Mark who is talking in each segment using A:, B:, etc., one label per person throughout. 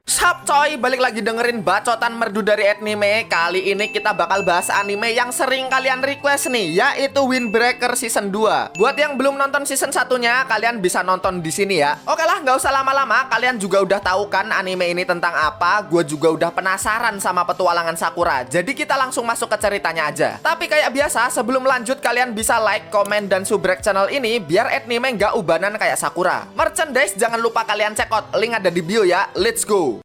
A: Sup coy, balik lagi dengerin bacotan merdu dari anime. Kali ini kita bakal bahas anime yang sering kalian request nih, yaitu Windbreaker Season 2. Buat yang belum nonton season 1-nya, kalian bisa nonton di sini ya. Oke lah, nggak usah lama-lama, kalian juga udah tahu kan anime ini tentang apa. Gue juga udah penasaran sama petualangan Sakura. Jadi kita langsung masuk ke ceritanya aja. Tapi kayak biasa, sebelum lanjut kalian bisa like, komen, dan subrek channel ini biar anime nggak ubanan kayak Sakura. Merchandise jangan lupa kalian check out, link ada di bio ya. Let's go.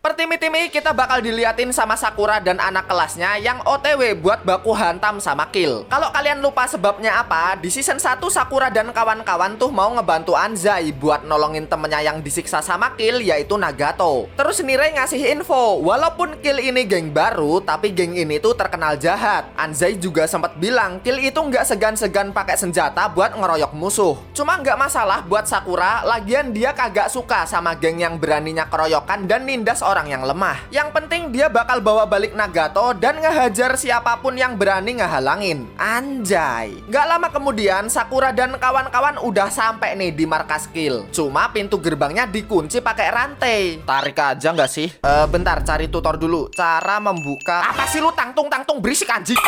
A: Pertimi-timi kita bakal diliatin sama Sakura dan anak kelasnya yang OTW buat baku hantam sama Kill. Kalau kalian lupa sebabnya apa, di season 1 Sakura dan kawan-kawan tuh mau ngebantu Anzai buat nolongin temennya yang disiksa sama Kill, yaitu Nagato. Terus Nirei ngasih info, walaupun Kill ini geng baru, tapi geng ini tuh terkenal jahat. Anzai juga sempat bilang Kill itu nggak segan-segan pakai senjata buat ngeroyok musuh. Cuma nggak masalah buat Sakura, lagian dia kagak suka sama geng yang beraninya keroyokan dan nindas orang yang lemah. Yang penting dia bakal bawa balik Nagato dan ngehajar siapapun yang berani ngehalangin. Anjay. Gak lama kemudian Sakura dan kawan-kawan udah sampai nih di markas Kill. Cuma pintu gerbangnya dikunci pakai rantai. Tarik aja nggak sih? Bentar, cari tutor dulu. Cara membuka. Apa sih lu tangtung-tangtung berisik anjing?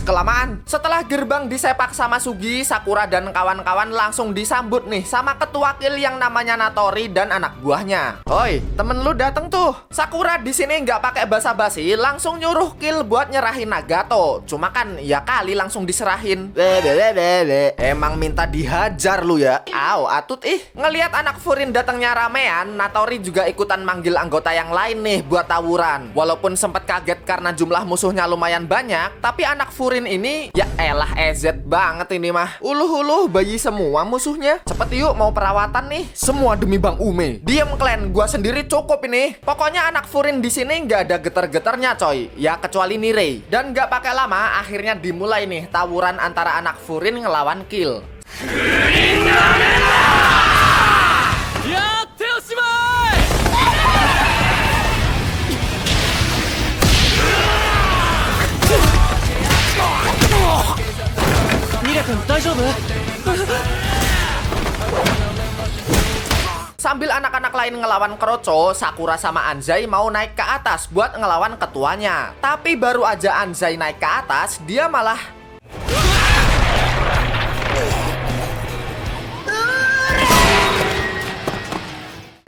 A: Kelamaan. Setelah gerbang disepak sama Sugi, Sakura dan kawan-kawan langsung disambut nih sama ketua Kill yang namanya Natori dan anak buahnya. Oi, temen lu dateng tuh. Sakura di sini nggak pakai basa-basi, langsung nyuruh Kill buat nyerahin Nagato. Cuma kan ya kali langsung diserahin. Emang minta dihajar lu ya. Atut ngelihat anak Furin datangnya ramean, Natori juga ikutan manggil anggota yang lain nih buat tawuran. Walaupun sempat kaget karena jumlah musuhnya lumayan banyak, tapi anak Furin ini ya elah EZ banget ini mah. Uluh bayi semua musuhnya. Cepet yuk mau perawatan nih. Semua demi Bang Ume. Diem klan, gua sendiri cukup ini. Pokoknya anak Furin di sini nggak ada getar-getarnya coy, ya kecuali Nirei. Dan nggak pakai lama, akhirnya dimulai nih tawuran antara anak Furin ngelawan Kill. Sambil anak-anak lain ngelawan Kroco, Sakura sama Anzai mau naik ke atas buat ngelawan ketuanya. Tapi baru aja Anzai naik ke atas, dia malah...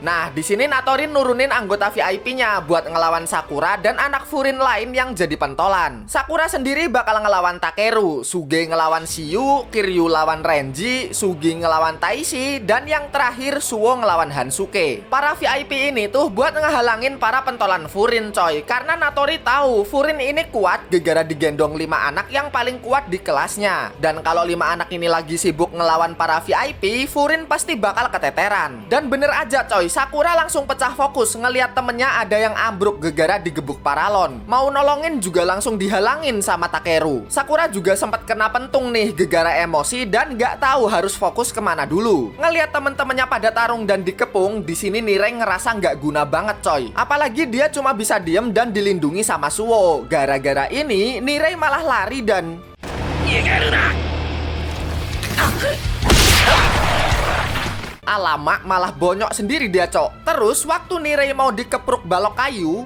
A: Nah, di sini Natori nurunin anggota VIP-nya buat ngelawan Sakura dan anak Furin lain yang jadi pentolan. Sakura sendiri bakal ngelawan Takeru, Suge ngelawan Shiyu, Kiryu lawan Renji, Sugi ngelawan Taishi, dan yang terakhir Suwo ngelawan Hansuke. Para VIP ini tuh buat ngehalangin para pentolan Furin coy, karena Natori tahu Furin ini kuat gara-gara digendong 5 anak yang paling kuat di kelasnya. Dan kalau 5 anak ini lagi sibuk ngelawan para VIP, Furin pasti bakal keteteran. Dan bener aja coy, Sakura langsung pecah fokus ngelihat temennya ada yang ambruk gegara digebuk paralon. Mau nolongin juga langsung dihalangin sama Takeru. Sakura juga sempat kena pentung nih gegara emosi dan nggak tahu harus fokus kemana dulu. Ngelihat temen-temennya pada tarung dan dikepung, di sini Nirei ngerasa nggak guna banget coy. Apalagi dia cuma bisa diem dan dilindungi sama Suwo. Gara-gara ini Nirei malah lari dan... Alamak, malah bonyok sendiri dia cok. Terus waktu Nirei mau dikepruk balok kayu,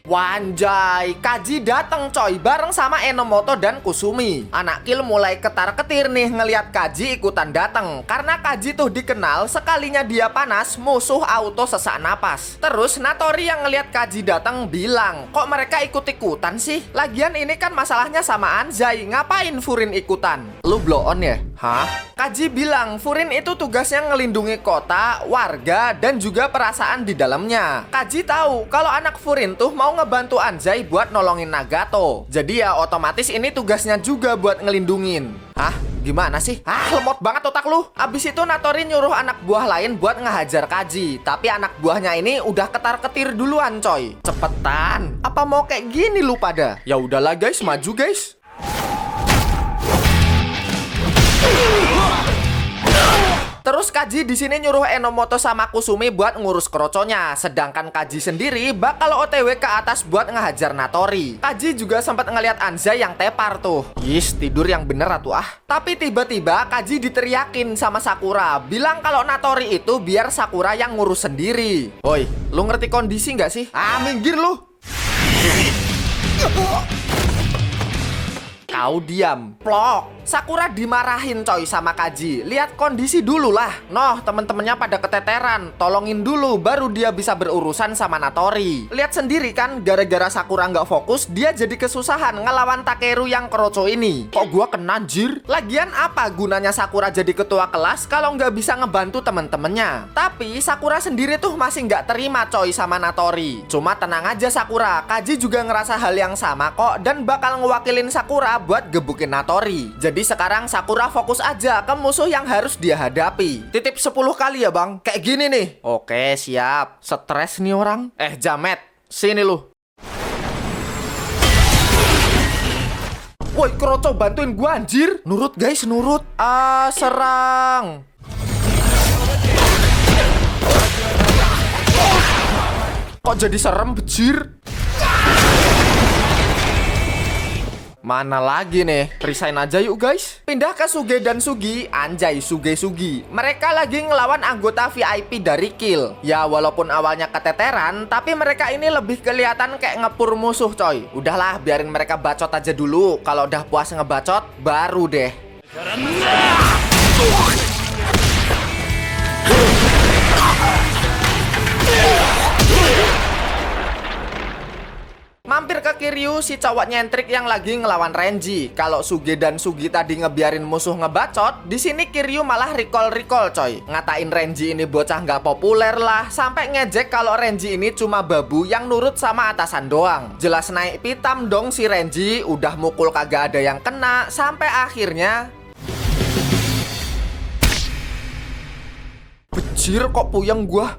A: wanjay, Kaji dateng coy bareng sama Enomoto dan Kusumi. Anak Kill mulai ketar-ketir nih ngelihat Kaji ikutan dateng, karena Kaji tuh dikenal sekalinya dia panas musuh auto sesak napas. Terus Natori yang ngelihat Kaji dateng bilang, kok mereka ikut-ikutan sih? Lagian ini kan masalahnya sama Anzai, ngapain Furin ikutan? Lu blow on ya? Hah? Kaji bilang Furin itu tugasnya ngelindungi kota, warga, dan juga perasaan di dalamnya. Kaji tahu kalau anak Furin tuh mau ngebantu Anzai buat nolongin Nagato. Jadi ya otomatis ini tugasnya juga buat ngelindungin. Hah? Gimana sih? Lemot banget otak lu. Abis itu Natori nyuruh anak buah lain buat ngehajar Kaji. Tapi anak buahnya ini udah ketar-ketir duluan coy. Cepetan. Apa mau kayak gini lu pada? Ya udahlah guys, maju guys. Terus Kaji di sini nyuruh Enomoto sama Kusumi buat ngurus kroconya, sedangkan Kaji sendiri bakal OTW ke atas buat ngehajar Natori. Kaji juga sempat ngeliat Anzai yang tepar tuh. Yis, tidur yang bener atuh ah. Tapi tiba-tiba Kaji diteriakin sama Sakura, bilang kalau Natori itu biar Sakura yang ngurus sendiri. Woi, lu ngerti kondisi nggak sih? Ah, minggir lu. Kau diam. Plok. Sakura dimarahin coy sama Kaji. Lihat kondisi dulu lah. Noh, temen-temennya pada keteteran. Tolongin dulu baru dia bisa berurusan sama Natori. Lihat sendiri kan, gara-gara Sakura nggak fokus, dia jadi kesusahan ngelawan Takeru yang kroco ini. Kok gua kena anjir? Lagian apa gunanya Sakura jadi ketua kelas kalau nggak bisa ngebantu temen-temennya? Tapi Sakura sendiri tuh masih nggak terima coy sama Natori. Cuma tenang aja Sakura, Kaji juga ngerasa hal yang sama kok dan bakal ngewakilin Sakura buat gebukin Natori. Jadi sekarang Sakura fokus aja ke musuh yang harus dia hadapi. Titip 10 kali ya bang, kayak gini nih. Oke siap, stres nih orang. Jamet, sini lu. Woi kroco bantuin gua anjir. Nurut guys, nurut. Serang. Kok jadi serem bejir? Mana lagi nih? Resign aja yuk guys. Pindah ke Suge dan Sugi. Anjay, Suge Sugi. Mereka lagi ngelawan anggota VIP dari Kill. Ya walaupun awalnya keteteran, tapi mereka ini lebih kelihatan kayak ngepur musuh coy. Udahlah, biarin mereka bacot aja dulu. Kalau udah puas ngebacot, baru deh. Mampir ke Kiryu, si cowok nyentrik yang lagi ngelawan Renji. Kalau Suge dan Sugi tadi ngebiarin musuh ngebacot, di sini Kiryu malah recall coy. Ngatain Renji ini bocah nggak populer lah, sampai ngejek kalau Renji ini cuma babu yang nurut sama atasan doang. Jelas naik pitam dong si Renji, udah mukul kagak ada yang kena, sampai akhirnya bejir kok puyeng gua.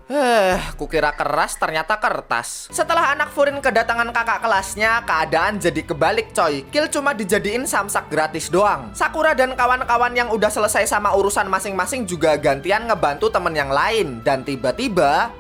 A: Kukira keras ternyata kertas. Setelah anak Furin kedatangan kakak kelasnya, keadaan jadi kebalik coy. Kill cuma dijadiin samsak gratis doang. Sakura dan kawan-kawan yang udah selesai sama urusan masing-masing juga gantian ngebantu temen yang lain. Dan tiba-tiba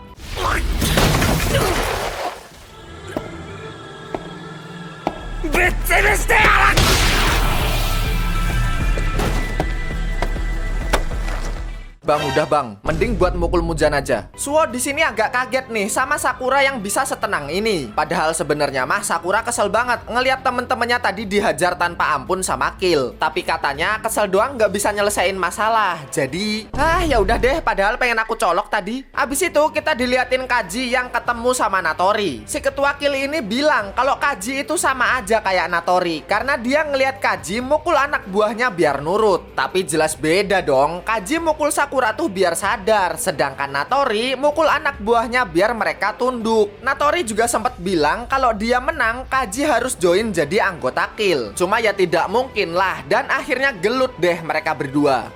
A: Bang, udah bang, mending buat mukul Muzan aja. Suo di sini agak kaget nih sama Sakura yang bisa setenang ini. Padahal sebenarnya mah Sakura kesel banget ngelihat temen-temennya tadi dihajar tanpa ampun sama Kill. Tapi katanya kesel doang nggak bisa nyelesain masalah. Jadi, ya udah deh. Padahal pengen aku colok tadi. Abis itu kita diliatin Kaji yang ketemu sama Natori. Si ketua Kill ini bilang kalau Kaji itu sama aja kayak Natori karena dia ngelihat Kaji mukul anak buahnya biar nurut. Tapi jelas beda dong. Kaji mukul Sakura tuh biar sadar, sedangkan Natori mukul anak buahnya biar mereka tunduk. Natori juga sempat bilang kalau dia menang, Kaji harus join jadi anggota Kill. Cuma ya tidak mungkin lah, dan akhirnya gelut deh mereka berdua.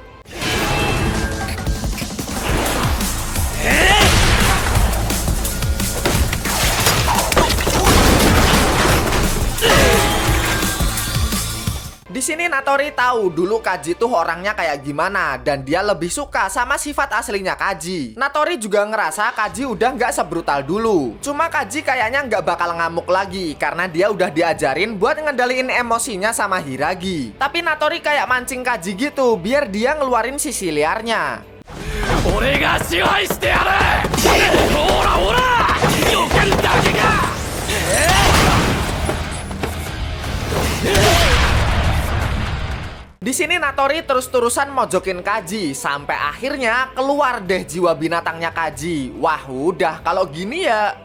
A: Di sini Natori tahu dulu Kaji tuh orangnya kayak gimana dan dia lebih suka sama sifat aslinya Kaji. Natori juga ngerasa Kaji udah nggak sebrutal dulu. Cuma Kaji kayaknya nggak bakal ngamuk lagi karena dia udah diajarin buat ngendaliin emosinya sama Hiragi. Tapi Natori kayak mancing Kaji gitu biar dia ngeluarin sisi liarnya. Di sini Natori terus-terusan mojokin Kaji sampai akhirnya keluar deh jiwa binatangnya Kaji. Wah, udah kalau gini ya.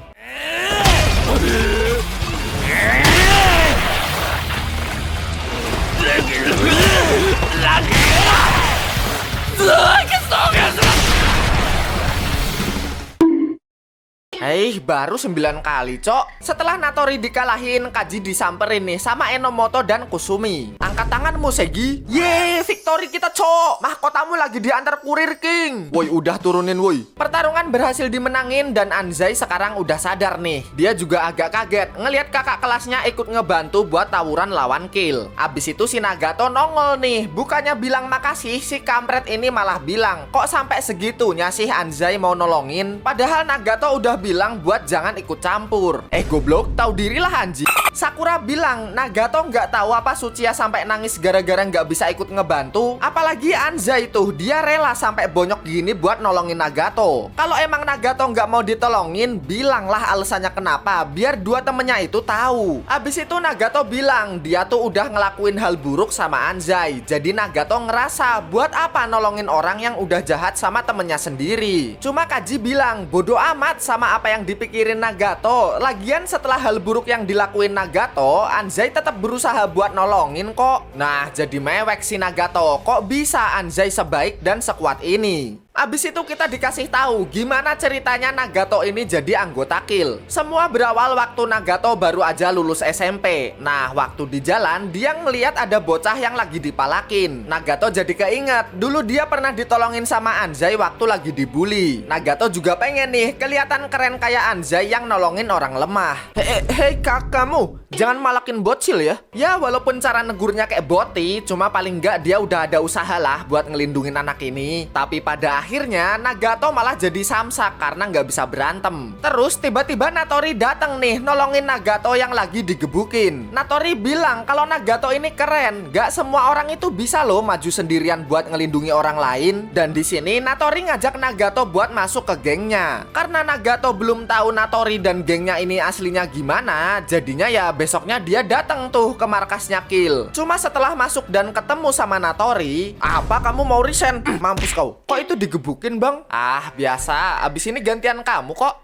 A: Baru 9 kali, cok. Setelah Natori dikalahin, Kaji disamperin nih sama Enomoto dan Kusumi. Angkat tanganmu, Segi. Yeay, victory kita, cok. Mahkotamu lagi diantar kurir, King. Woi, udah turunin, woi. Pertarungan berhasil dimenangin dan Anzai sekarang udah sadar nih. Dia juga agak kaget ngelihat kakak kelasnya ikut ngebantu buat tawuran lawan Kill. Abis itu si Nagato nongol nih. Bukannya bilang makasih, si kampret ini malah bilang, kok sampai segitunya sih Anzai mau nolongin? Padahal Nagato udah bilang buat jangan ikut campur. Goblok, tahu dirilah anjing. Sakura bilang Nagato nggak tahu apa Tsuchiya sampai nangis gara-gara nggak bisa ikut ngebantu. Apalagi Anzai tuh, dia rela sampai bonyok gini buat nolongin Nagato. Kalau emang Nagato nggak mau ditolongin, bilanglah alasannya kenapa, biar dua temennya itu tahu. Abis itu Nagato bilang dia tuh udah ngelakuin hal buruk sama Anzai. Jadi Nagato ngerasa buat apa nolongin orang yang udah jahat sama temennya sendiri. Cuma Kaji bilang bodoh amat sama apa yang dipikirin Nagato. Lagian setelah hal buruk yang dilakuin Nagato, Anzai tetap berusaha buat nolongin kok. Nah, jadi mewek si Nagato. Kok bisa Anzai sebaik dan sekuat ini? Abis itu kita dikasih tahu gimana ceritanya Nagato ini jadi anggota Kill. Semua berawal waktu Nagato baru aja lulus SMP. Nah, waktu di jalan dia ngeliat ada bocah yang lagi dipalakin. Nagato jadi keinget dulu dia pernah ditolongin sama Anzai waktu lagi dibully. Nagato juga pengen nih kelihatan keren kayak Anzai yang nolongin orang lemah. Hei kamu, jangan malakin bocil ya. Ya walaupun cara negurnya kayak boti, cuma paling nggak dia udah ada usaha lah buat ngelindungin anak ini. Tapi pada akhirnya Nagato malah jadi samsak karena nggak bisa berantem. Terus tiba-tiba Natori datang nih nolongin Nagato yang lagi digebukin. Natori bilang kalau Nagato ini keren, nggak semua orang itu bisa loh maju sendirian buat ngelindungi orang lain. Dan di sini Natori ngajak Nagato buat masuk ke gengnya. Karena Nagato belum tahu Natori dan gengnya ini aslinya gimana, jadinya ya besoknya dia datang tuh ke markasnya Kill. Cuma setelah masuk dan ketemu sama Natori, apa kamu mau resign? Mampus kau. Kok itu digebukin bang? Ah biasa, abis ini gantian kamu kok.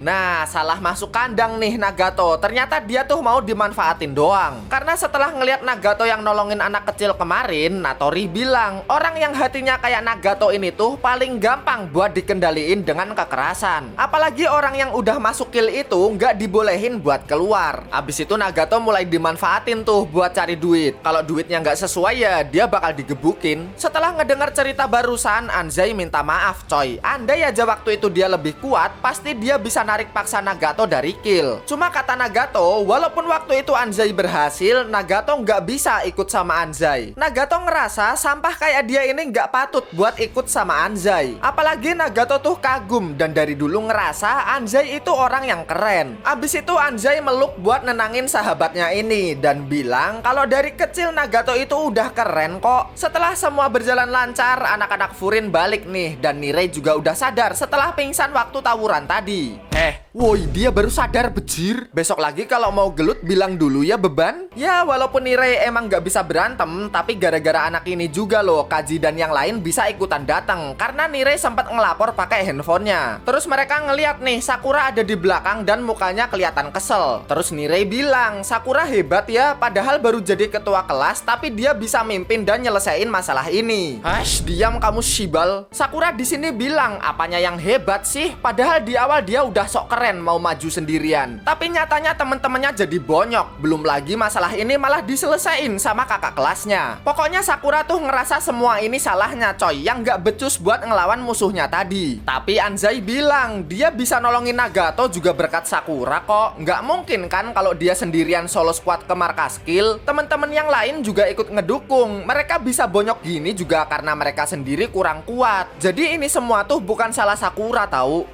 A: Nah, salah masuk kandang nih Nagato. Ternyata dia tuh mau dimanfaatin doang. Karena setelah ngelihat Nagato yang nolongin anak kecil kemarin, Natori bilang orang yang hatinya kayak Nagato ini tuh paling gampang buat dikendaliin dengan kekerasan. Apalagi orang yang udah masuk Kill itu nggak dibolehin buat keluar. Abis itu Nagato mulai dimanfaatin tuh buat cari duit. Kalau duitnya nggak sesuai ya dia bakal digebukin. Setelah ngedengar cerita barusan, Anzai minta maaf coy. Andai aja waktu itu dia lebih kuat, pasti dia bisa narik paksa Nagato dari Kill. Cuma kata Nagato, walaupun waktu itu Anzai berhasil, Nagato nggak bisa ikut sama Anzai. Nagato ngerasa sampah kayak dia ini nggak patut buat ikut sama Anzai. Apalagi Nagato tuh kagum dan dari dulu ngerasa Anzai itu orang yang keren. Abis itu Anzai meluk buat nenangin sahabatnya ini dan bilang kalau dari kecil Nagato itu udah keren kok. Setelah semua berjalan lancar, anak-anak Furin balik nih dan Nirei juga udah sadar setelah pingsan waktu tawuran tadi. Woi, dia baru sadar bejir. Besok lagi kalau mau gelut bilang dulu ya beban. Ya walaupun Nirei emang gak bisa berantem, tapi gara-gara anak ini juga loh Kaji dan yang lain bisa ikutan datang. Karena Nirei sempat ngelapor pakai handphonenya. Terus mereka ngeliat nih Sakura ada di belakang dan mukanya kelihatan kesel. Terus Nirei bilang Sakura hebat ya, padahal baru jadi ketua kelas tapi dia bisa mimpin dan nyelesain masalah ini. Hash, diam kamu Shibal. Sakura di sini bilang apanya yang hebat sih, padahal di awal dia udah sok keren mau maju sendirian. Tapi nyatanya temen-temennya jadi bonyok. Belum lagi masalah ini malah diselesain sama kakak kelasnya. Pokoknya Sakura tuh ngerasa semua ini salahnya coy, yang gak becus buat ngelawan musuhnya tadi. Tapi Anzai bilang dia bisa nolongin Nagato juga berkat Sakura kok. Gak mungkin kan kalau dia sendirian solo squad ke markas Kill, temen-temen yang lain juga ikut ngedukung. Mereka bisa bonyok gini juga karena mereka sendiri kurang kuat. Jadi ini semua tuh bukan salah Sakura tahu.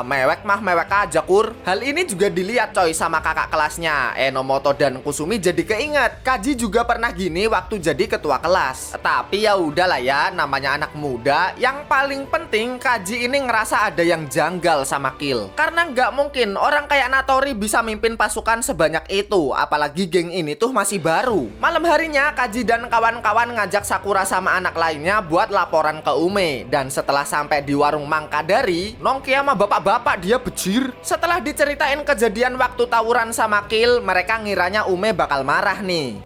A: Mewek mah mewek aja kur. Hal ini juga dilihat coy sama kakak kelasnya Enomoto dan Kusumi, jadi keinget Kaji juga pernah gini waktu jadi ketua kelas. Tapi ya udahlah ya, namanya anak muda. Yang paling penting Kaji ini ngerasa ada yang janggal sama Kill. Karena nggak mungkin orang kayak Natori bisa mimpin pasukan sebanyak itu. Apalagi geng ini tuh masih baru. Malam harinya Kaji dan kawan-kawan ngajak Sakura sama anak lainnya buat laporan ke Ume. Dan setelah sampai di warung Mangkadari, Nongki sama bapak-bapak dia bejir. anjir. Setelah diceritain kejadian waktu tawuran sama Kill, mereka ngiranya Ume bakal marah nih.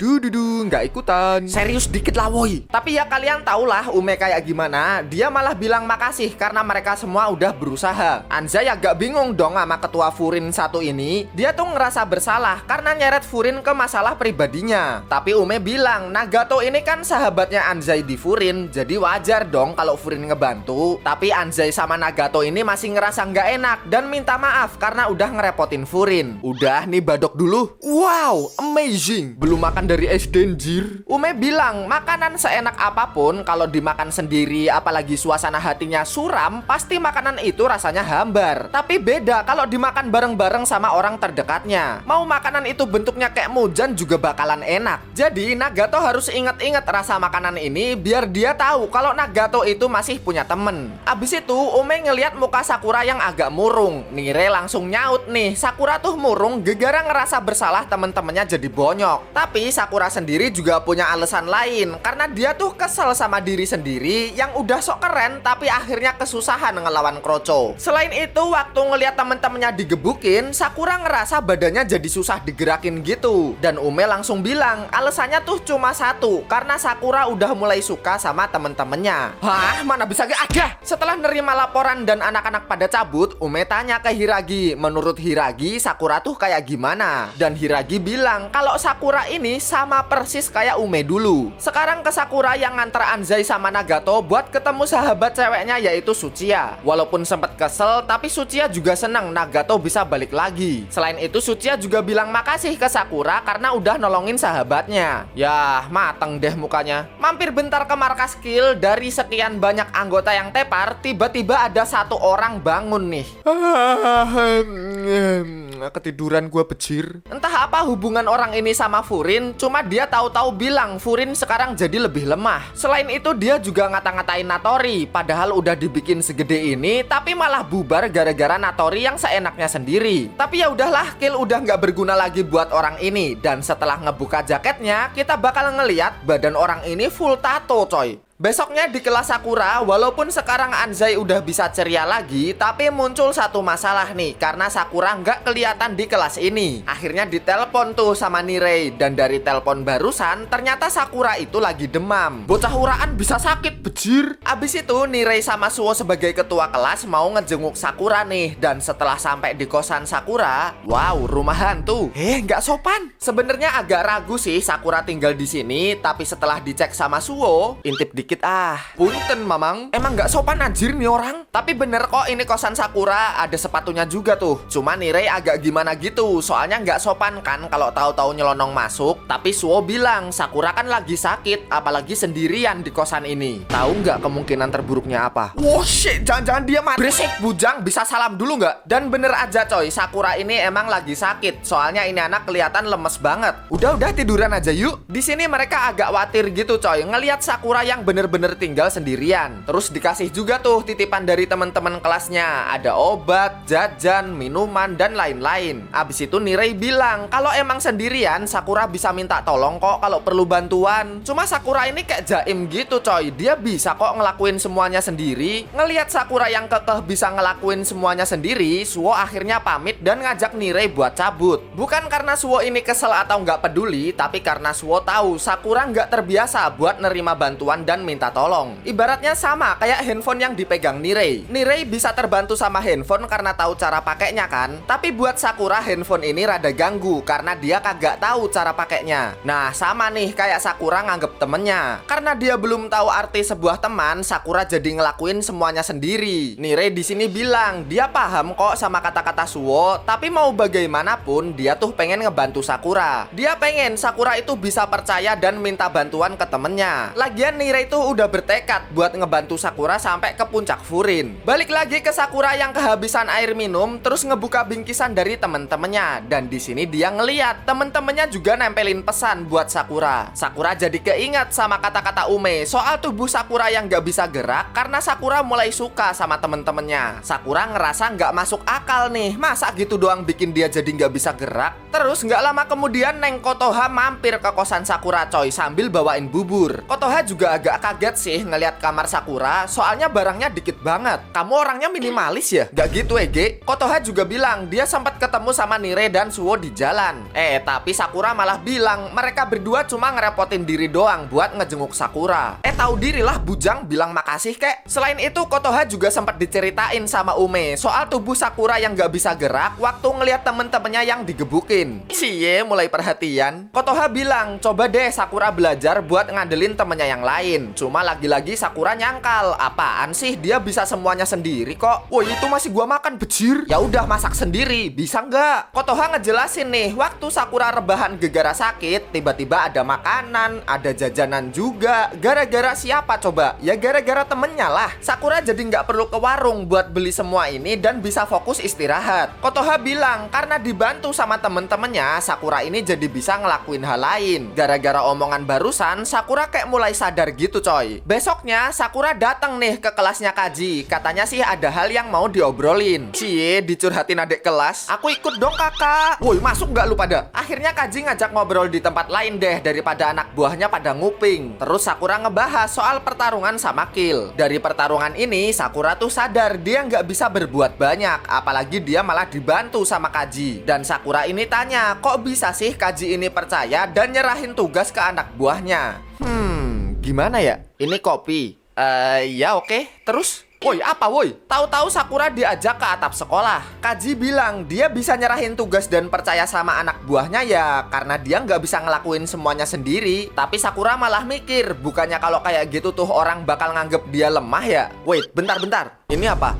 A: Nggak ikutan. Serius dikit lah woi. Tapi ya kalian tahulah Ume kayak gimana. Dia malah bilang makasih karena mereka semua udah berusaha. Anzai agak bingung dong sama ketua Furin satu ini. Dia tuh ngerasa bersalah karena nyeret Furin ke masalah pribadinya. Tapi Ume bilang Nagato ini kan sahabatnya Anzai di Furin, jadi wajar dong kalau Furin ngebantu. Tapi Anzai sama Nagato ini masih ngerasa nggak enak dan minta maaf karena udah ngerepotin Furin. Udah nih badok dulu. Wow, amazing. Belum makan dari SD anjir. Ume bilang makanan seenak apapun kalau dimakan sendiri apalagi suasana hatinya suram, pasti makanan itu rasanya hambar. Tapi beda kalau dimakan bareng-bareng sama orang terdekatnya. Mau makanan itu bentuknya kayak Mujan juga bakalan enak. Jadi Nagato harus inget-inget rasa makanan ini biar dia tahu kalau Nagato itu masih punya temen. Abis itu Ume ngeliat muka Sakura yang agak murung. Nire langsung nyaut nih, Sakura tuh murung gegara ngerasa bersalah temen-temennya jadi bonyok. Tapi Sakura sendiri juga punya alasan lain karena dia tuh kesel sama diri sendiri yang udah sok keren tapi akhirnya kesusahan ngelawan Kroco. Selain itu waktu ngeliat temen-temennya digebukin, Sakura ngerasa badannya jadi susah digerakin gitu. Dan Ume langsung bilang alasannya tuh cuma satu, karena Sakura udah mulai suka sama temen-temennya. Hah? Mana bisa gak ada? Setelah nerima laporan dan anak-anak pada cabut, Ume tanya ke Hiragi. Menurut Hiragi, Sakura tuh kayak gimana? Dan Hiragi bilang kalau Sakura ini sama persis kayak Ume dulu. Sekarang ke Sakura yang nganter Anzai sama Nagato buat ketemu sahabat ceweknya yaitu Suchiya. Walaupun sempat kesel, tapi Suchiya juga senang Nagato bisa balik lagi. Selain itu Suchiya juga bilang makasih ke Sakura karena udah nolongin sahabatnya. Yah, mateng deh mukanya. Mampir bentar ke markas Kill, dari sekian banyak anggota yang tepar, tiba-tiba ada satu orang bangun nih. Ketiduran gua becir. Entah apa hubungan orang ini sama Furin, cuma dia tahu-tahu bilang Furin sekarang jadi lebih lemah. Selain itu dia juga ngata-ngatain Natori, padahal udah dibikin segede ini tapi malah bubar gara-gara Natori yang seenaknya sendiri. Tapi ya udahlah, Kill udah nggak berguna lagi buat orang ini. Dan setelah ngebuka jaketnya, kita bakal ngeliat badan orang ini full tato coy. Besoknya di kelas Sakura, walaupun sekarang Anzai udah bisa ceria lagi, tapi muncul satu masalah nih, karena Sakura nggak kelihatan di kelas ini. Akhirnya ditelepon tuh sama Nirei, dan dari telepon barusan, ternyata Sakura itu lagi demam. Bocah uraan bisa sakit, bejir. Abis itu Nirei sama Suo sebagai ketua kelas mau ngejenguk Sakura nih, dan setelah sampai di kosan Sakura, wow, rumah hantu. Nggak sopan. Sebenarnya agak ragu sih Sakura tinggal di sini, tapi setelah dicek sama Suo, intip dikit punten mamang, emang nggak sopan anjir nih orang. Tapi bener kok ini kosan Sakura, ada sepatunya juga tuh. Cuma Nirei agak gimana gitu, soalnya nggak sopan kan kalau tahu-tahu nyelonong masuk. Tapi Suo bilang Sakura kan lagi sakit, apalagi sendirian di kosan ini. Tahu nggak kemungkinan terburuknya apa? Wow shit, jangan-jangan dia mati. Berisik bujang, bisa salam dulu nggak? Dan bener aja coy, Sakura ini emang lagi sakit. Soalnya ini anak kelihatan lemes banget. Udah tiduran aja yuk. Di sini mereka agak khawatir gitu coy, ngelihat Sakura yang bener-bener tinggal sendirian. Terus dikasih juga tuh titipan dari teman-teman kelasnya. Ada obat, jajan, minuman, dan lain-lain. Abis itu Nirei bilang kalau emang sendirian Sakura bisa minta tolong kok kalau perlu bantuan. Cuma Sakura ini kayak jaim gitu coy. Dia bisa kok ngelakuin semuanya sendiri. Ngelihat Sakura yang kekeh bisa ngelakuin semuanya sendiri, Suo akhirnya pamit dan ngajak Nirei buat cabut. Bukan karena Suo ini kesel atau nggak peduli, tapi karena Suo tahu Sakura nggak terbiasa buat nerima bantuan dan minta tolong. Ibaratnya sama kayak handphone yang dipegang Nirei. Nirei bisa terbantu sama handphone karena tahu cara pakainya kan. Tapi buat Sakura handphone ini rada ganggu karena dia kagak tahu cara pakainya. Nah sama nih kayak Sakura nganggep temennya. Karena dia belum tahu arti sebuah teman, Sakura jadi ngelakuin semuanya sendiri. Nirei di sini bilang dia paham kok sama kata-kata Suo, tapi mau bagaimanapun dia tuh pengen ngebantu Sakura. Dia pengen Sakura itu bisa percaya dan minta bantuan ke temennya. Lagian Nirei tuh udah bertekad buat ngebantu Sakura sampai ke puncak Furin. Balik lagi ke Sakura yang kehabisan air minum, terus ngebuka bingkisan dari temen-temennya. Dan di sini dia ngeliat temen-temennya juga nempelin pesan buat Sakura. Sakura jadi keingat sama kata-kata Ume soal tubuh Sakura yang gak bisa gerak karena Sakura mulai suka sama temen-temennya. Sakura ngerasa gak masuk akal nih, masa gitu doang bikin dia jadi gak bisa gerak. Terus gak lama kemudian Neng Kotoha mampir ke kosan Sakura coy sambil bawain bubur. Kotoha juga agak kaget sih ngelihat kamar Sakura, soalnya barangnya dikit banget. Kamu orangnya minimalis ya? Gak gitu Ege. Kotoha juga bilang dia sempat ketemu sama Nire dan Suwo di jalan. Tapi Sakura malah bilang mereka berdua cuma ngerepotin diri doang buat ngejenguk Sakura. Tahu dirilah bujang bilang makasih kek. Selain itu Kotoha juga sempat diceritain sama Ume soal tubuh Sakura yang gak bisa gerak waktu ngelihat temen-temennya yang digebukin. Cie mulai perhatian. Kotoha bilang coba deh Sakura belajar buat ngandelin temennya yang lain. Cuma lagi-lagi Sakura nyangkal, apaan sih dia bisa semuanya sendiri kok. Woi itu masih gua makan bejir. Ya udah masak sendiri, bisa nggak? Kotoha ngejelasin nih, waktu Sakura rebahan gegara sakit, tiba-tiba ada makanan, ada jajanan juga. Gara-gara siapa coba? Ya gara-gara temennya lah. Sakura jadi nggak perlu ke warung buat beli semua ini dan bisa fokus istirahat. Kotoha bilang karena dibantu sama temen-temennya, Sakura ini jadi bisa ngelakuin hal lain. Gara-gara omongan barusan, Sakura kayak mulai sadar gitu coy. Besoknya Sakura datang nih ke kelasnya Kaji. Katanya sih ada hal yang mau diobrolin. Cie dicurhatin adik kelas. Aku ikut dong kakak. Woi masuk nggak lu pada? Akhirnya Kaji ngajak ngobrol di tempat lain deh daripada anak buahnya pada nguping. Terus Sakura ngebahas soal pertarungan sama Kill. Dari pertarungan ini Sakura tuh sadar dia nggak bisa berbuat banyak, apalagi dia malah dibantu sama Kaji. Dan Sakura ini tanya, kok bisa sih Kaji ini percaya dan nyerahin tugas ke anak buahnya? Gimana ya? Ini kopi. Ya oke. Terus? Woi, apa woi? Tahu-tahu Sakura diajak ke atap sekolah. Kaji bilang dia bisa nyerahin tugas dan percaya sama anak buahnya ya karena dia nggak bisa ngelakuin semuanya sendiri. Tapi Sakura malah mikir, bukannya kalau kayak gitu tuh orang bakal nganggep dia lemah ya? Wait, bentar. Ini apa?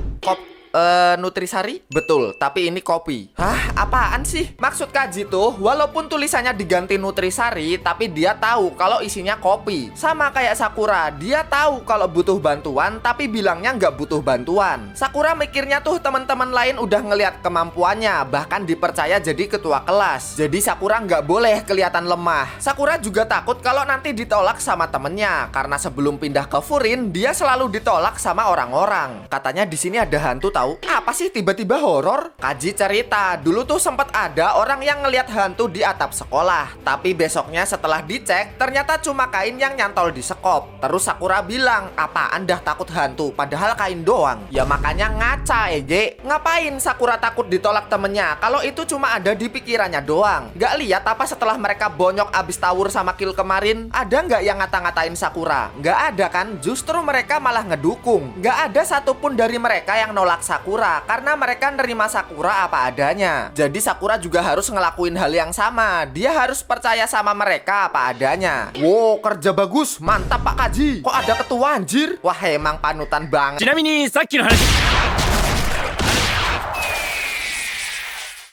A: Nutrisari? Betul, tapi ini kopi. Hah, apaan sih? Maksud Kaji tuh, walaupun tulisannya diganti Nutrisari, tapi dia tahu kalau isinya kopi. Sama kayak Sakura, dia tahu kalau butuh bantuan, tapi bilangnya nggak butuh bantuan. Sakura mikirnya tuh teman-teman lain udah ngelihat kemampuannya, bahkan dipercaya jadi ketua kelas. Jadi Sakura nggak boleh kelihatan lemah. Sakura juga takut kalau nanti ditolak sama temennya, karena sebelum pindah ke Furin, dia selalu ditolak sama orang-orang. Katanya di sini ada hantu tahu. Apa sih tiba-tiba horor? Kaji cerita, dulu tuh sempat ada orang yang ngelihat hantu di atap sekolah. Tapi besoknya setelah dicek, ternyata cuma kain yang nyantol di sekop. Terus Sakura bilang, apaan dah takut hantu, padahal kain doang. Ya makanya ngaca Ege. Ngapain Sakura takut ditolak temennya kalau itu cuma ada di pikirannya doang? Gak lihat apa setelah mereka bonyok abis tawur sama Kill kemarin? Ada nggak yang ngata-ngatain Sakura? Nggak ada kan? Justru mereka malah ngedukung. Nggak ada satupun dari mereka yang nolak Sakura karena mereka nerima Sakura apa adanya. Jadi Sakura juga harus ngelakuin hal yang sama. Dia harus percaya sama mereka apa adanya. Wow, kerja bagus, mantap Pak Kaji. Kok ada ketua anjir? Wah emang panutan banget.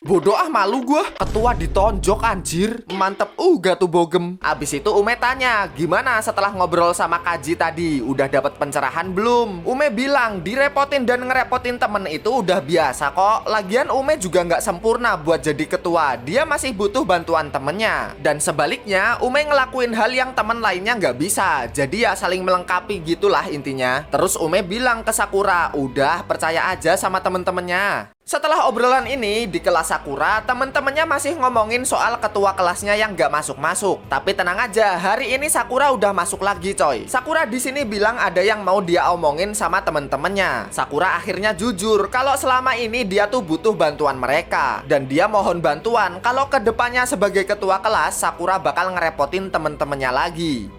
A: Bodoh ah, malu gua. Ketua ditonjok anjir. Mantep gak tuh bogem. Abis itu Ume tanya, gimana setelah ngobrol sama Kaji tadi? Udah dapat pencerahan belum? Ume bilang direpotin dan ngerepotin temen itu udah biasa kok. Lagian Ume juga nggak sempurna buat jadi ketua. Dia masih butuh bantuan temennya. Dan sebaliknya Ume ngelakuin hal yang temen lainnya nggak bisa. Jadi ya saling melengkapi gitulah intinya. Terus Ume bilang ke Sakura, udah percaya aja sama temen-temennya. Setelah obrolan ini di kelas Sakura, temen-temennya masih ngomongin soal ketua kelasnya yang gak masuk-masuk. Tapi tenang aja, hari ini Sakura udah masuk lagi coy. Sakura di sini bilang ada yang mau dia omongin sama temen-temennya. Sakura akhirnya jujur kalau selama ini dia tuh butuh bantuan mereka. Dan dia mohon bantuan kalau kedepannya sebagai ketua kelas, Sakura bakal ngerepotin temen-temennya lagi.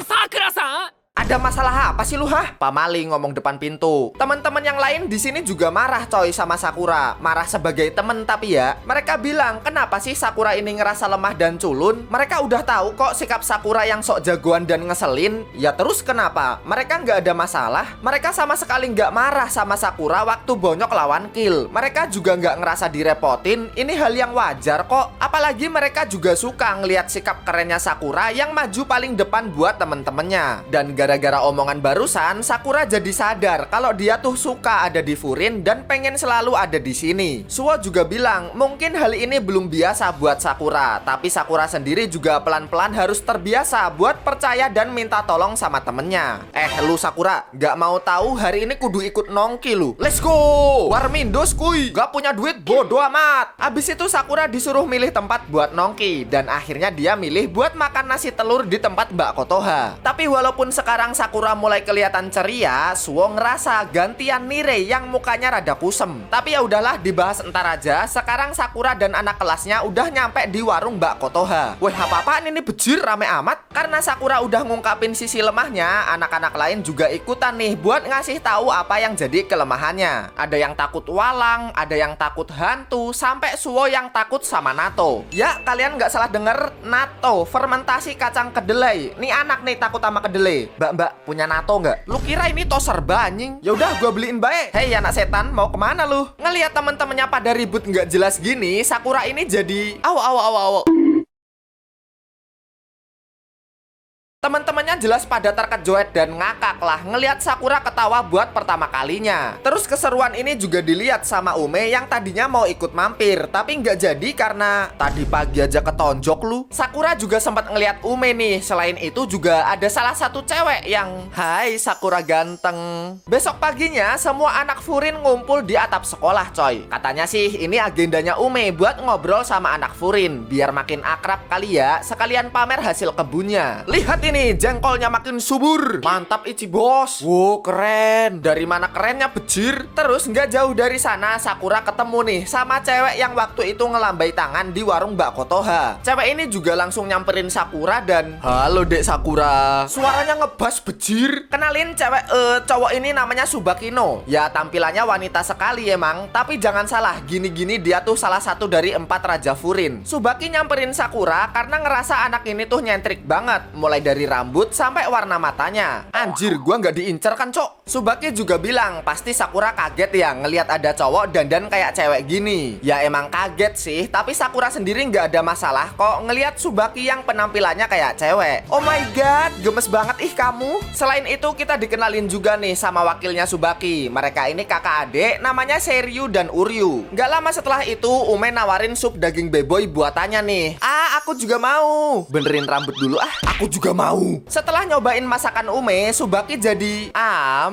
A: Sakura-san! Ada masalah apa sih lu hah? Pamali ngomong depan pintu. Teman-teman yang lain di sini juga marah coy sama Sakura. Marah sebagai temen tapi ya. Mereka bilang, kenapa sih Sakura ini ngerasa lemah dan culun? Mereka udah tahu kok sikap Sakura yang sok jagoan dan ngeselin. Ya terus kenapa? Mereka nggak ada masalah. Mereka sama sekali nggak marah sama Sakura waktu bonyok lawan Kill. Mereka juga nggak ngerasa direpotin. Ini hal yang wajar kok. Apalagi mereka juga suka ngelihat sikap kerennya Sakura yang maju paling depan buat temen-temennya. Dan gara-gara gara-gara omongan barusan, Sakura jadi sadar kalau dia tuh suka ada di Furin dan pengen selalu ada di sini. Suwo juga bilang mungkin hal ini belum biasa buat Sakura, tapi Sakura sendiri juga pelan-pelan harus terbiasa buat percaya dan minta tolong sama temennya. Lu Sakura, gak mau tahu hari ini kudu ikut nongki lu. Let's go! Warmindos kuy, gak punya duit bodo amat. Abis itu Sakura disuruh milih tempat buat nongki, dan akhirnya dia milih buat makan nasi telur di tempat Mbak Kotoha. Tapi walaupun sekarang Sakura mulai kelihatan ceria, Suwo ngerasa gantian Nire yang mukanya rada kusem. Tapi ya udahlah, dibahas entar aja. Sekarang Sakura dan anak kelasnya udah nyampe di warung Mbak Kotoha. Weh, apa-apaan ini bejir rame amat? Karena Sakura udah ngungkapin sisi lemahnya, anak-anak lain juga ikutan nih buat ngasih tahu apa yang jadi kelemahannya. Ada yang takut walang, ada yang takut hantu, sampai Suwo yang takut sama natto. Ya, kalian nggak salah denger, natto, fermentasi kacang kedelai. Nih anak nih takut sama kedelai. Mbak, punya natto nggak? Lu kira ini toser banyak? Ya udah, gua beliin bae. Hei anak setan, mau kemana lu? Ngelihat temen-temennya pada ribut nggak jelas gini, Sakura ini jadi awo. Teman-temannya jelas pada terkejut dan ngakak lah ngelihat Sakura ketawa buat pertama kalinya. Terus keseruan ini juga dilihat sama Ume yang tadinya mau ikut mampir, tapi nggak jadi karena tadi pagi aja ketonjok lu. Sakura juga sempat ngelihat Ume nih. Selain itu juga ada salah satu cewek yang, "Hai Sakura ganteng." Besok paginya semua anak Furin ngumpul di atap sekolah coy. Katanya sih ini agendanya Ume buat ngobrol sama anak Furin biar makin akrab kali ya, sekalian pamer hasil kebunnya. Lihat ini nih, jengkolnya makin subur. Mantap Ichi bos. Wow, keren. Dari mana kerennya bejir? Terus nggak jauh dari sana Sakura ketemu nih sama cewek yang waktu itu ngelambai tangan di warung Mbak Kotoha. Cewek ini juga langsung nyamperin Sakura dan, "Halo Dek Sakura." Suaranya ngebas bejir. Kenalin cowok ini namanya Subakino. Ya tampilannya wanita sekali emang, tapi jangan salah, gini-gini dia tuh salah satu dari 4 Raja Furin. Subaki nyamperin Sakura karena ngerasa anak ini tuh nyentrik banget, mulai dari rambut sampai warna matanya. Anjir, gua nggak diincar kan cok? Subaki juga bilang pasti Sakura kaget ya ngelihat ada cowok dandan kayak cewek gini. Ya emang kaget sih, tapi Sakura sendiri nggak ada masalah kok ngelihat Subaki yang penampilannya kayak cewek. Oh my god, gemes banget ih kamu. Selain itu kita dikenalin juga nih sama wakilnya Subaki. Mereka ini kakak adik, namanya Seryu dan Uryu. Nggak lama setelah itu Ume nawarin sup daging beboy buatannya nih. Aku juga mau. Benerin rambut dulu aku juga mau. Setelah nyobain masakan Ume, Subaki jadi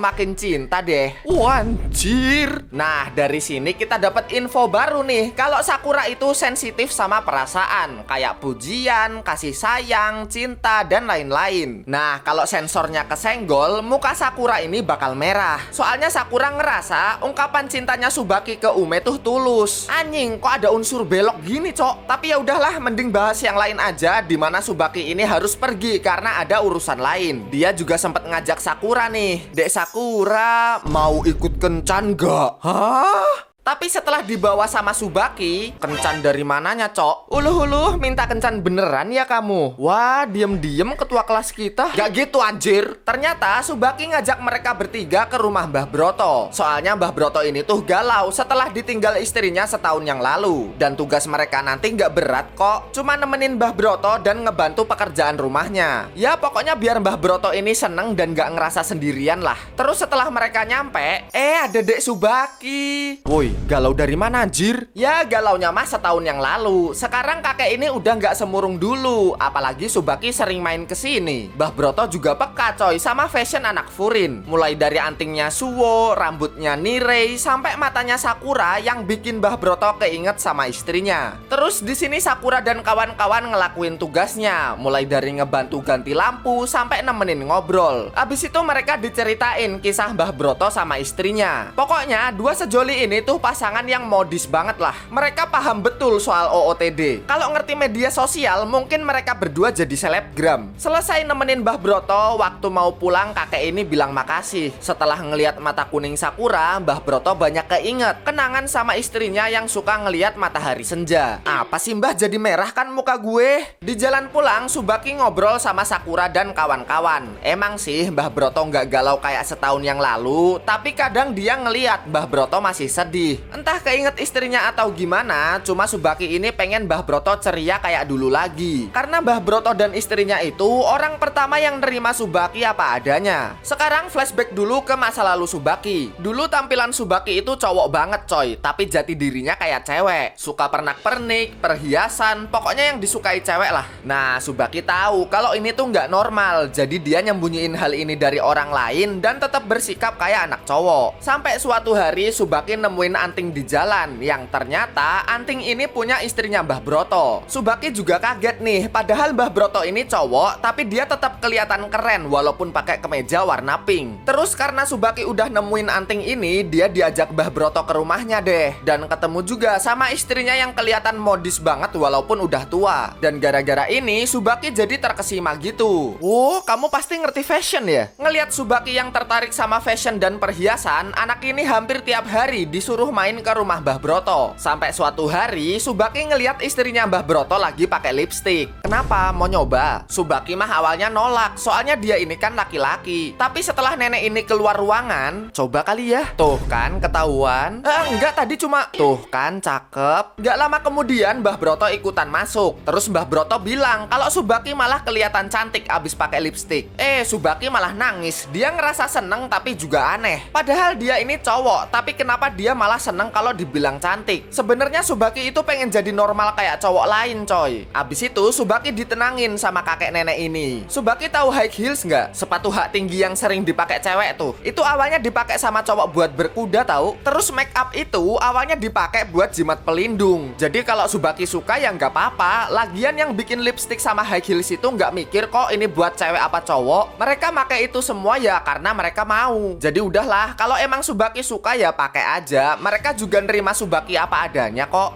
A: makin cinta deh. Anjir. Nah, dari sini kita dapat info baru nih kalau Sakura itu sensitif sama perasaan, kayak pujian, kasih sayang, cinta, dan lain-lain. Nah, kalau sensornya kesenggol, muka Sakura ini bakal merah. Soalnya Sakura ngerasa ungkapan cintanya Subaki ke Ume tuh tulus. Anjing, kok ada unsur belok gini, cok? Tapi ya udahlah, mending bahas yang lain aja, dimana Subaki ini harus pergi karena ada urusan lain. Dia juga sempat ngajak Sakura nih. "Dek Sakura, mau ikut kencan gak?" Hah? Tapi setelah dibawa sama Subaki, "Kencan dari mananya, cok?" Uluh, minta kencan beneran ya kamu? Wah, diem-diem ketua kelas kita. Gak gitu anjir. Ternyata Subaki ngajak mereka bertiga ke rumah Mbah Broto. Soalnya Mbah Broto ini tuh galau setelah ditinggal istrinya setahun yang lalu. Dan tugas mereka nanti gak berat kok. Cuma nemenin Mbah Broto dan ngebantu pekerjaan rumahnya. Ya pokoknya biar Mbah Broto ini seneng dan gak ngerasa sendirian lah. Terus setelah mereka nyampe, ada Dek Subaki. Woi, galau dari mana anjir? Ya galaunya mah setahun yang lalu. Sekarang kakek ini udah nggak semurung dulu. Apalagi Subaki sering main kesini. Mbah Broto juga peka coy sama fashion anak Furin. Mulai dari antingnya Suwo, rambutnya Nirei, sampai matanya Sakura yang bikin Mbah Broto keinget sama istrinya. Terus di sini Sakura dan kawan-kawan ngelakuin tugasnya. Mulai dari ngebantu ganti lampu sampai nemenin ngobrol. Abis itu mereka diceritain kisah Mbah Broto sama istrinya. Pokoknya dua sejoli ini tuh pasangan yang modis banget lah. Mereka paham betul soal OOTD. Kalau ngerti media sosial, mungkin mereka berdua jadi selebgram. Selesai nemenin Mbah Broto, waktu mau pulang kakek ini bilang makasih. Setelah ngelihat mata kuning Sakura, Mbah Broto banyak keinget kenangan sama istrinya yang suka ngelihat matahari senja. Apa sih Mbah jadi merah kan muka gue? Di jalan pulang, Subaki ngobrol sama Sakura dan kawan-kawan. Emang sih Mbah Broto nggak galau kayak setahun yang lalu, tapi kadang dia ngelihat Mbah Broto masih sedih. lagi. Entah keinget istrinya atau gimana, cuma Subaki ini pengen Mbah Broto ceria kayak dulu lagi. Karena Mbah Broto dan istrinya itu orang pertama yang nerima Subaki apa adanya. Sekarang flashback dulu ke masa lalu Subaki. Dulu tampilan Subaki itu cowok banget coy, tapi jati dirinya kayak cewek. Suka pernak-pernik, perhiasan, pokoknya yang disukai cewek lah. Nah, Subaki tahu kalau ini tuh nggak normal, jadi dia nyembunyiin hal ini dari orang lain dan tetap bersikap kayak anak cowok. Sampai suatu hari Subaki nemuin anting di jalan, yang ternyata anting ini punya istrinya Mbah Broto. Subaki juga kaget nih, padahal Mbah Broto ini cowok, tapi dia tetap kelihatan keren walaupun pakai kemeja warna pink. Terus karena Subaki udah nemuin anting ini, dia diajak Mbah Broto ke rumahnya deh, dan ketemu juga sama istrinya yang kelihatan modis banget walaupun udah tua. Dan gara-gara ini Subaki jadi terkesima gitu. Oh, kamu pasti ngerti fashion ya? Ngelihat Subaki yang tertarik sama fashion dan perhiasan, anak ini hampir tiap hari disuruh main ke rumah Mbah Broto. Sampai suatu hari Subaki ngelihat istrinya Mbah Broto lagi pakai lipstick. Kenapa? Mau nyoba? Subaki mah awalnya nolak, soalnya dia ini kan laki-laki. Tapi setelah nenek ini keluar ruangan, coba kali ya. Tuh kan ketahuan. Enggak, tadi cuma tuh kan cakep. Gak lama kemudian Mbah Broto ikutan masuk. Terus Mbah Broto bilang kalau Subaki malah kelihatan cantik abis pakai lipstick. Subaki malah nangis. Dia ngerasa seneng tapi juga aneh. Padahal dia ini cowok, tapi kenapa dia malah seneng kalau dibilang cantik? Sebenarnya Subaki itu pengen jadi normal kayak cowok lain coy. Abis itu Subaki ditenangin sama kakek nenek ini. Subaki tahu high heels nggak? Sepatu hak tinggi yang sering dipakai cewek tuh. Itu awalnya dipakai sama cowok buat berkuda tahu. Terus make up itu awalnya dipakai buat jimat pelindung. Jadi kalau Subaki suka ya nggak apa-apa. Lagian yang bikin lipstick sama high heels itu nggak mikir kok ini buat cewek apa cowok. Mereka pakai itu semua ya karena mereka mau. Jadi udahlah, kalau emang Subaki suka ya pakai aja. Mereka juga nerima Subaki apa adanya kok.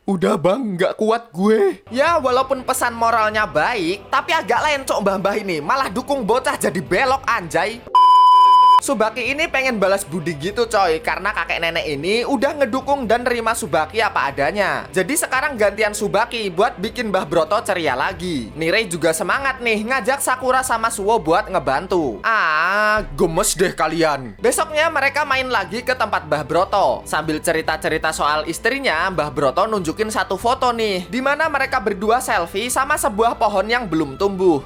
A: Udah bang, nggak kuat gue. Ya walaupun pesan moralnya baik, tapi agak lencok mbah-mbah ini. Malah dukung bocah jadi belok anjay. Subaki ini pengen balas budi gitu coy, karena kakek nenek ini udah ngedukung dan nerima Subaki apa adanya. Jadi sekarang gantian Subaki buat bikin Mbah Broto ceria lagi. Nirei juga semangat nih ngajak Sakura sama Suwo buat ngebantu. Gemes deh kalian. Besoknya mereka main lagi ke tempat Mbah Broto. Sambil cerita-cerita soal istrinya, Mbah Broto nunjukin satu foto nih, dimana mereka berdua selfie sama sebuah pohon yang belum tumbuh.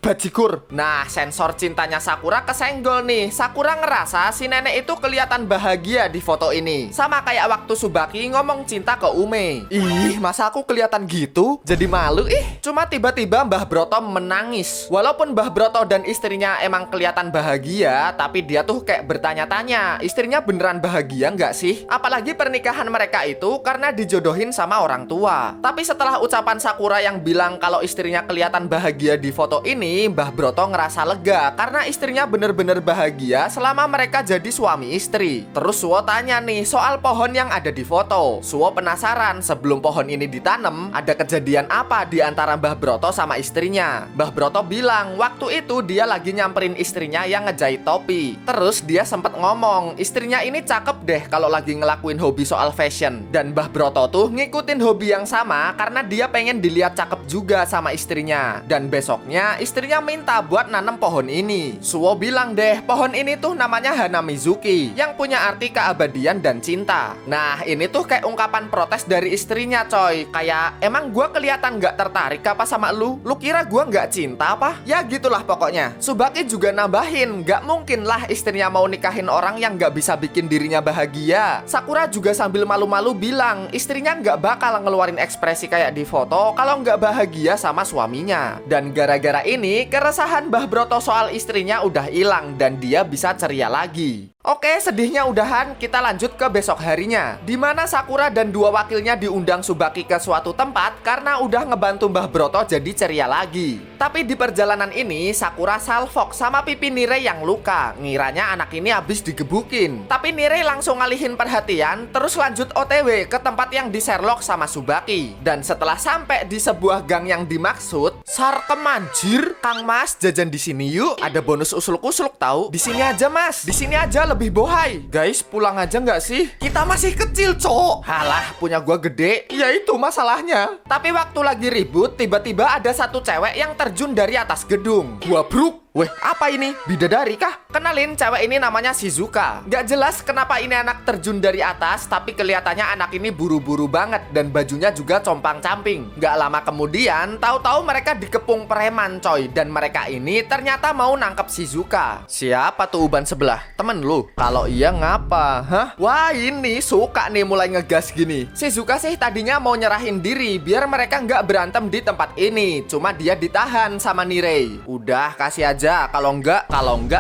A: Bajigur. Nah, sensor cintanya Sakura kesenggol nih. Sakura ngerasa si nenek itu kelihatan bahagia di foto ini. Sama kayak waktu Subaki ngomong cinta ke Ume. Ih, masa aku kelihatan gitu? Jadi malu ih. Cuma tiba-tiba Mbah Broto menangis. Walaupun Mbah Broto dan istrinya emang kelihatan bahagia, tapi dia tuh kayak bertanya-tanya, istrinya beneran bahagia nggak sih? Apalagi pernikahan mereka itu karena dijodohin sama orang tua. Tapi setelah ucapan Sakura yang bilang kalau istrinya kelihatan bahagia di foto ini, Mbah Broto ngerasa lega karena istrinya bener-bener bahagia selama mereka jadi suami istri. Terus Suwo tanya nih soal pohon yang ada di foto. Suwo penasaran sebelum pohon ini ditanam ada kejadian apa di antara Mbah Broto sama istrinya. Mbah Broto bilang waktu itu dia lagi nyamperin istrinya yang ngejahit topi. Terus dia sempet ngomong istrinya ini cakep deh kalau lagi ngelakuin hobi soal fashion. Dan Mbah Broto tuh ngikutin hobi yang sama karena dia pengen dilihat cakep juga sama istrinya. Dan besoknya istrinya minta buat nanam pohon ini. Suwo bilang deh pohon ini tuh namanya Hanamizuki, yang punya arti keabadian dan cinta. Nah ini tuh kayak ungkapan protes dari istrinya coy. Kayak emang gua kelihatan gak tertarik apa sama lu? Lu kira gua gak cinta apa? Ya gitulah pokoknya. Subaki juga nambahin gak mungkin lah istrinya mau nikahin orang yang gak bisa bikin dirinya bahagia. Sakura juga sambil malu-malu bilang istrinya gak bakal ngeluarin ekspresi kayak di foto kalau gak bahagia sama suaminya. Dan gara-gara ini keresahan Mbah Broto soal istrinya udah hilang dan dia bisa ceria lagi. Oke, sedihnya udahan, kita lanjut ke besok harinya, dimana Sakura dan dua wakilnya diundang Subaki ke suatu tempat karena udah ngebantu Mbah Broto jadi ceria lagi. Tapi di perjalanan ini Sakura salfok sama pipi Nirei yang luka. Ngiranya anak ini habis digebukin. Tapi Nirei langsung ngalihin perhatian, terus lanjut OTW ke tempat yang di Sherlock sama Subaki. Dan setelah sampai di sebuah gang yang dimaksud, sarkem anjir, Kang Mas jajan di sini yuk. Ada bonus usluk-usluk tahu. Di sini aja Mas, di sini aja lebih bohai. Guys, pulang aja nggak sih? Kita masih kecil, cok. Halah, punya gua gede. Ya itu masalahnya. Tapi waktu lagi ribut, tiba-tiba ada satu cewek yang terjun dari atas gedung. Gua bruk. Weh, apa ini? Bidadari kah? Kenalin, cewek ini namanya Shizuka. Gak jelas kenapa ini anak terjun dari atas, tapi kelihatannya anak ini buru-buru banget dan bajunya juga compang-camping. Gak lama kemudian, tahu-tahu mereka dikepung preman coy, dan mereka ini ternyata mau nangkep Shizuka. Siapa tuh uban sebelah? Temen lu? Kalau iya ngapa? Hah? Wah, ini suka nih mulai ngegas gini. Shizuka sih tadinya mau nyerahin diri biar mereka nggak berantem di tempat ini. Cuma dia ditahan sama Nirei. Udah kasih aja. Kalau enggak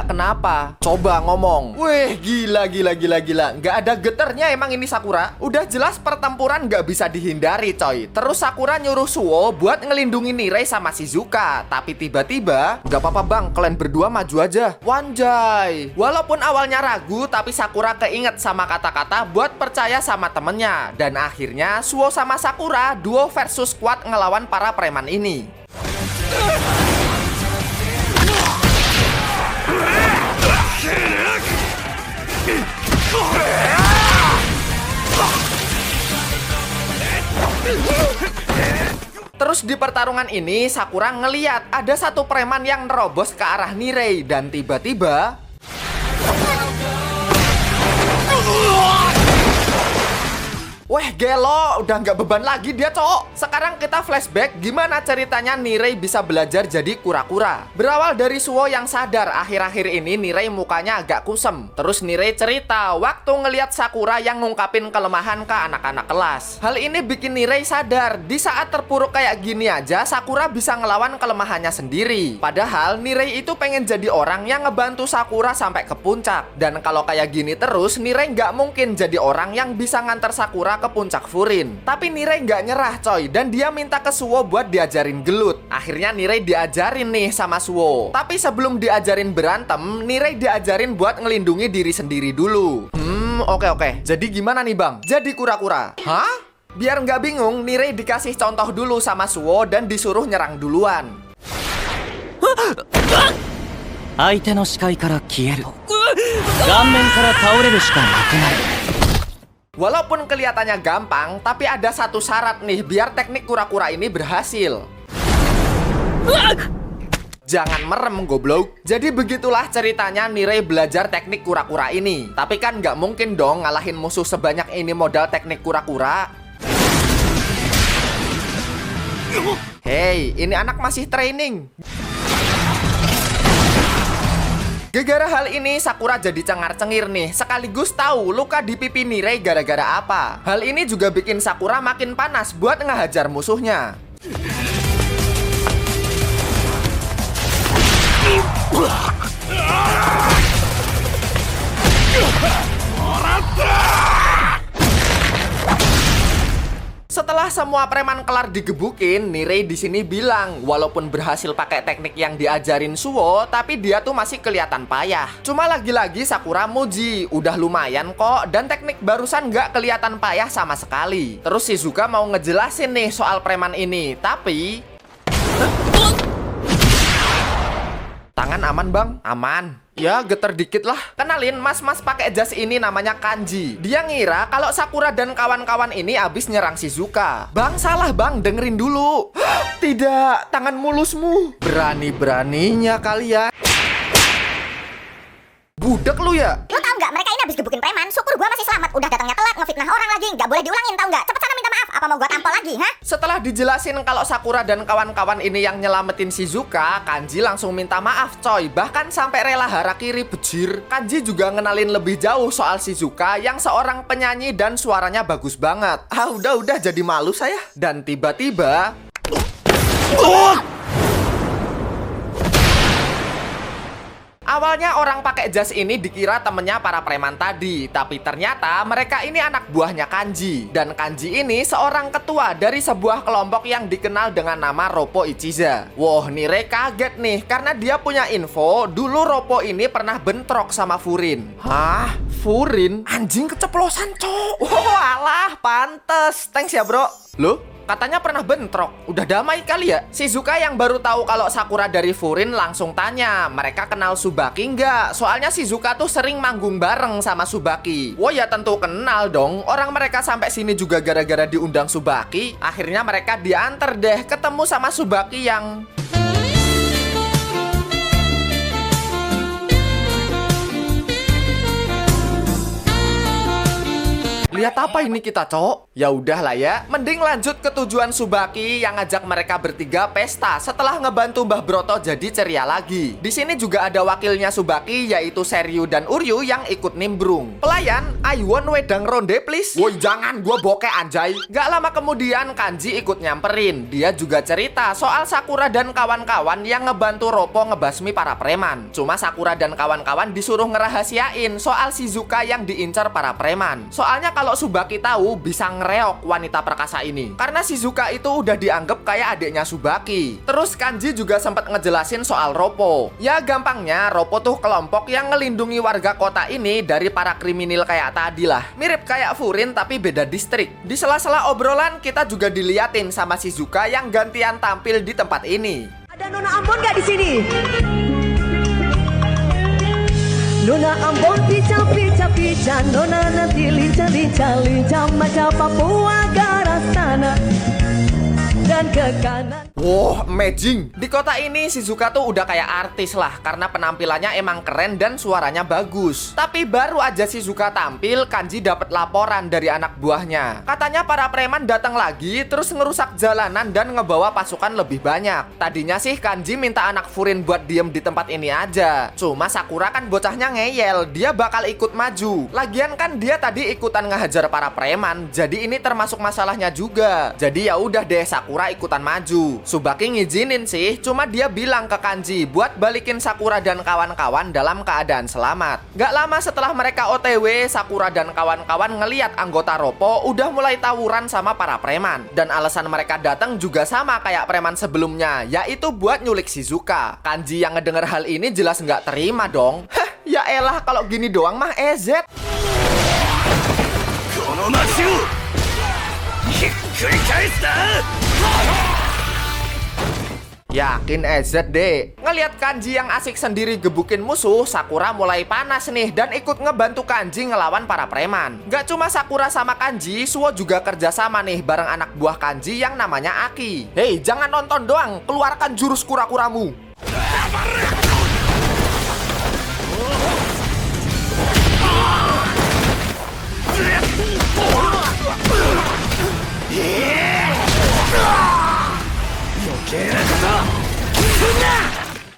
A: kenapa? Coba ngomong. Wih, gila. Nggak ada geternya emang ini Sakura. Udah jelas pertempuran nggak bisa dihindari coy. Terus Sakura nyuruh Suo buat ngelindungi Nirei sama Shizuka. Tapi tiba-tiba, nggak apa-apa bang, kalian berdua maju aja. Wanjay. Walaupun awalnya ragu, tapi Sakura keinget sama kata-kata buat percaya sama temennya. Dan akhirnya Suo sama Sakura duo versus squad ngelawan para preman ini. Terus di pertarungan ini Sakura ngeliat ada satu preman yang nerobos ke arah Nirei dan tiba-tiba weh gelo, udah nggak beban lagi dia cowok. Sekarang kita flashback gimana ceritanya Nirei bisa belajar jadi kura-kura. Berawal dari Suo yang sadar akhir-akhir ini Nirei mukanya agak kusem. Terus Nirei cerita waktu ngeliat Sakura yang ngungkapin kelemahan ke anak-anak kelas. Hal ini bikin Nirei sadar di saat terpuruk kayak gini aja Sakura bisa ngelawan kelemahannya sendiri. Padahal Nirei itu pengen jadi orang yang ngebantu Sakura sampai ke puncak. Dan kalau kayak gini terus Nirei nggak mungkin jadi orang yang bisa nganter Sakura ke puncak Furin. Tapi Nirei nggak nyerah coy, dan dia minta ke Suo buat diajarin gelut. Akhirnya Nirei diajarin nih sama Suo. Tapi sebelum diajarin berantem, Nirei diajarin buat ngelindungi diri sendiri dulu. Oke. Jadi gimana nih bang? Jadi kura-kura? Hah? Biar nggak bingung, Nirei dikasih contoh dulu sama Suo dan disuruh nyerang duluan.
B: 相手の視界から消える。顔面から倒れるしかなくなる。
A: Walaupun kelihatannya gampang, tapi ada satu syarat nih biar teknik kura-kura ini berhasil. Jangan merem goblok. Jadi begitulah ceritanya Nirei belajar teknik kura-kura ini. Tapi kan nggak mungkin dong ngalahin musuh sebanyak ini modal teknik kura-kura. Hey, ini anak masih training. Gara-gara hal ini Sakura jadi cengar-cengir nih, sekaligus tahu luka di pipi Nirei gara-gara apa. Hal ini juga bikin Sakura makin panas buat ngehajar musuhnya. Setelah semua preman kelar digebukin, Nirei di sini bilang, walaupun berhasil pakai teknik yang diajarin Suo, tapi dia tuh masih kelihatan payah. Cuma lagi-lagi Sakura muji, udah lumayan kok, dan teknik barusan nggak kelihatan payah sama sekali. Terus Shizuka mau ngejelasin nih soal preman ini, tapi tangan aman bang? Aman. Ya geter dikit lah. Kenalin, mas-mas pakai jas ini namanya Kanji. Dia ngira kalau Sakura dan kawan-kawan ini abis nyerang Shizuka. Bang salah bang, dengerin dulu. Tidak, tangan mulusmu. Berani-beraninya kalian. Budek lu ya?
C: Lu tau nggak, mereka ini habis gebukin preman. Syukur gua masih selamat. Udah datangnya telat, ngefitnah orang lagi. Nggak boleh diulangin, tau nggak? Cepet sana minta maaf. Apa mau gua tampol lagi, ha?
A: Setelah dijelasin kalau Sakura dan kawan-kawan ini yang nyelamatin Shizuka, Kanji langsung minta maaf coy. Bahkan sampai rela harakiri bejir. Kanji juga ngenalin lebih jauh soal Shizuka yang seorang penyanyi dan suaranya bagus banget. Udah jadi malu saya. Dan tiba-tiba awalnya orang pakai jas ini dikira temennya para preman tadi, tapi ternyata mereka ini anak buahnya Kanji. Dan Kanji ini seorang ketua dari sebuah kelompok yang dikenal dengan nama Roppo Ichiza. Wah, Nirei kaget nih karena dia punya info dulu Roppo ini pernah bentrok sama Furin. Hah? Furin? Anjing keceplosan, cok. Alah, pantes. Thanks ya, bro. Loh? Katanya pernah bentrok. Udah damai kali ya? Shizuka yang baru tahu kalau Sakura dari Furin langsung tanya, mereka kenal Tsubaki nggak? Soalnya Shizuka tuh sering manggung bareng sama Tsubaki. Wah ya tentu kenal dong. Orang mereka sampai sini juga gara-gara diundang Tsubaki. Akhirnya mereka diantar deh ketemu sama Tsubaki yang Lihat apa ini kita, Cok? Ya udahlah ya. Mending lanjut ke tujuan Tsubaki yang ngajak mereka bertiga pesta setelah ngebantu Mbah Broto jadi ceria lagi. Di sini juga ada wakilnya Tsubaki yaitu Seryu dan Uryu yang ikut nimbrung. Pelayan, I want wedang ronde please. Woi jangan, gua bokeh anjay. Gak lama kemudian Kanji ikut nyamperin. Dia juga cerita soal Sakura dan kawan-kawan yang ngebantu Roppo ngebasmi para preman. Cuma Sakura dan kawan-kawan disuruh ngerahasiain soal Shizuka yang diincar para preman. Soalnya kalau Tsubaki tahu bisa ngereok wanita perkasa ini. Karena Shizuka itu udah dianggap kayak adiknya Tsubaki. Terus Kanji juga sempat ngejelasin soal Roppo. Ya gampangnya Roppo tuh kelompok yang ngelindungi warga kota ini dari para kriminal kayak tadi lah. Mirip kayak Furin tapi beda distrik. Di sela-sela obrolan kita juga diliatin sama Shizuka yang gantian tampil di tempat ini.
D: Ada Nona Ambon nggak di sini? Nona Ambon pica-pica-pica, Nona nanti lincah-lincah macam Papua ke arah sana dan ke kanan.
A: Wow, amazing. Di kota ini Shizuka tuh udah kayak artis lah karena penampilannya emang keren dan suaranya bagus. Tapi baru aja Shizuka tampil, Kanji dapat laporan dari anak buahnya. Katanya para preman datang lagi terus ngerusak jalanan dan ngebawa pasukan lebih banyak. Tadinya sih Kanji minta anak Furin buat diem di tempat ini aja. Cuma Sakura kan bocahnya ngeyel, dia bakal ikut maju. Lagian kan dia tadi ikutan ngehajar para preman, jadi ini termasuk masalahnya juga. Jadi ya udah deh Sakura ikutan maju. Tsubaki ngizinin sih, cuma dia bilang ke Kanji buat balikin Sakura dan kawan-kawan dalam keadaan selamat. Gak lama setelah mereka OTW, Sakura dan kawan-kawan ngeliat anggota Roppo udah mulai tawuran sama para preman. Dan alasan mereka datang juga sama kayak preman sebelumnya, yaitu buat nyulik Shizuka. Kanji yang ngedenger hal ini jelas nggak terima dong. Hah, ya elah kalau gini doang mah EZ. Yakin EZ deh. Ngeliat Kanji yang asik sendiri gebukin musuh, Sakura mulai panas nih dan ikut ngebantu Kanji ngelawan para preman. Gak cuma Sakura sama Kanji, Suo juga kerjasama nih bareng anak buah Kanji yang namanya Aki. Hei, jangan nonton doang, keluarkan jurus kura-kuramu.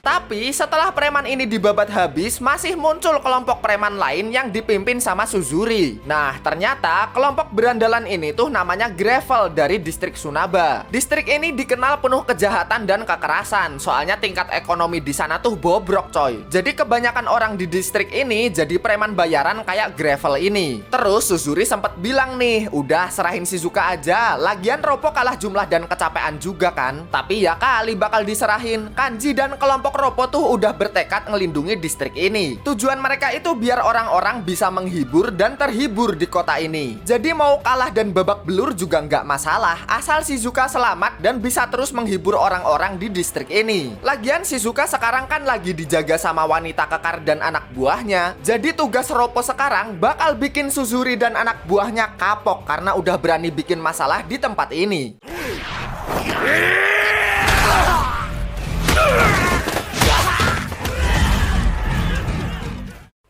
A: Tapi setelah preman ini dibabat habis, masih muncul kelompok preman lain yang dipimpin sama Suzuri. Nah, ternyata kelompok berandalan ini tuh namanya Gravel dari distrik Sunaba. Distrik ini dikenal penuh kejahatan dan kekerasan, soalnya tingkat ekonomi di sana tuh bobrok coy. Jadi kebanyakan orang di distrik ini jadi preman bayaran kayak Gravel ini. Terus Suzuri sempat bilang nih, udah serahin Shizuka aja, lagian Roppo kalah jumlah dan kecapean juga kan. Tapi ya kali bakal diserahin. Kanji dan kelompok Roppo tuh udah bertekad ngelindungi distrik ini. Tujuan mereka itu biar orang-orang bisa menghibur dan terhibur di kota ini. Jadi mau kalah dan babak belur juga nggak masalah, asal Shizuka selamat dan bisa terus menghibur orang-orang di distrik ini. Lagian Shizuka sekarang kan lagi dijaga sama wanita kekar dan anak buahnya. Jadi tugas Roppo sekarang bakal bikin Suzuri dan anak buahnya kapok karena udah berani bikin masalah di tempat ini.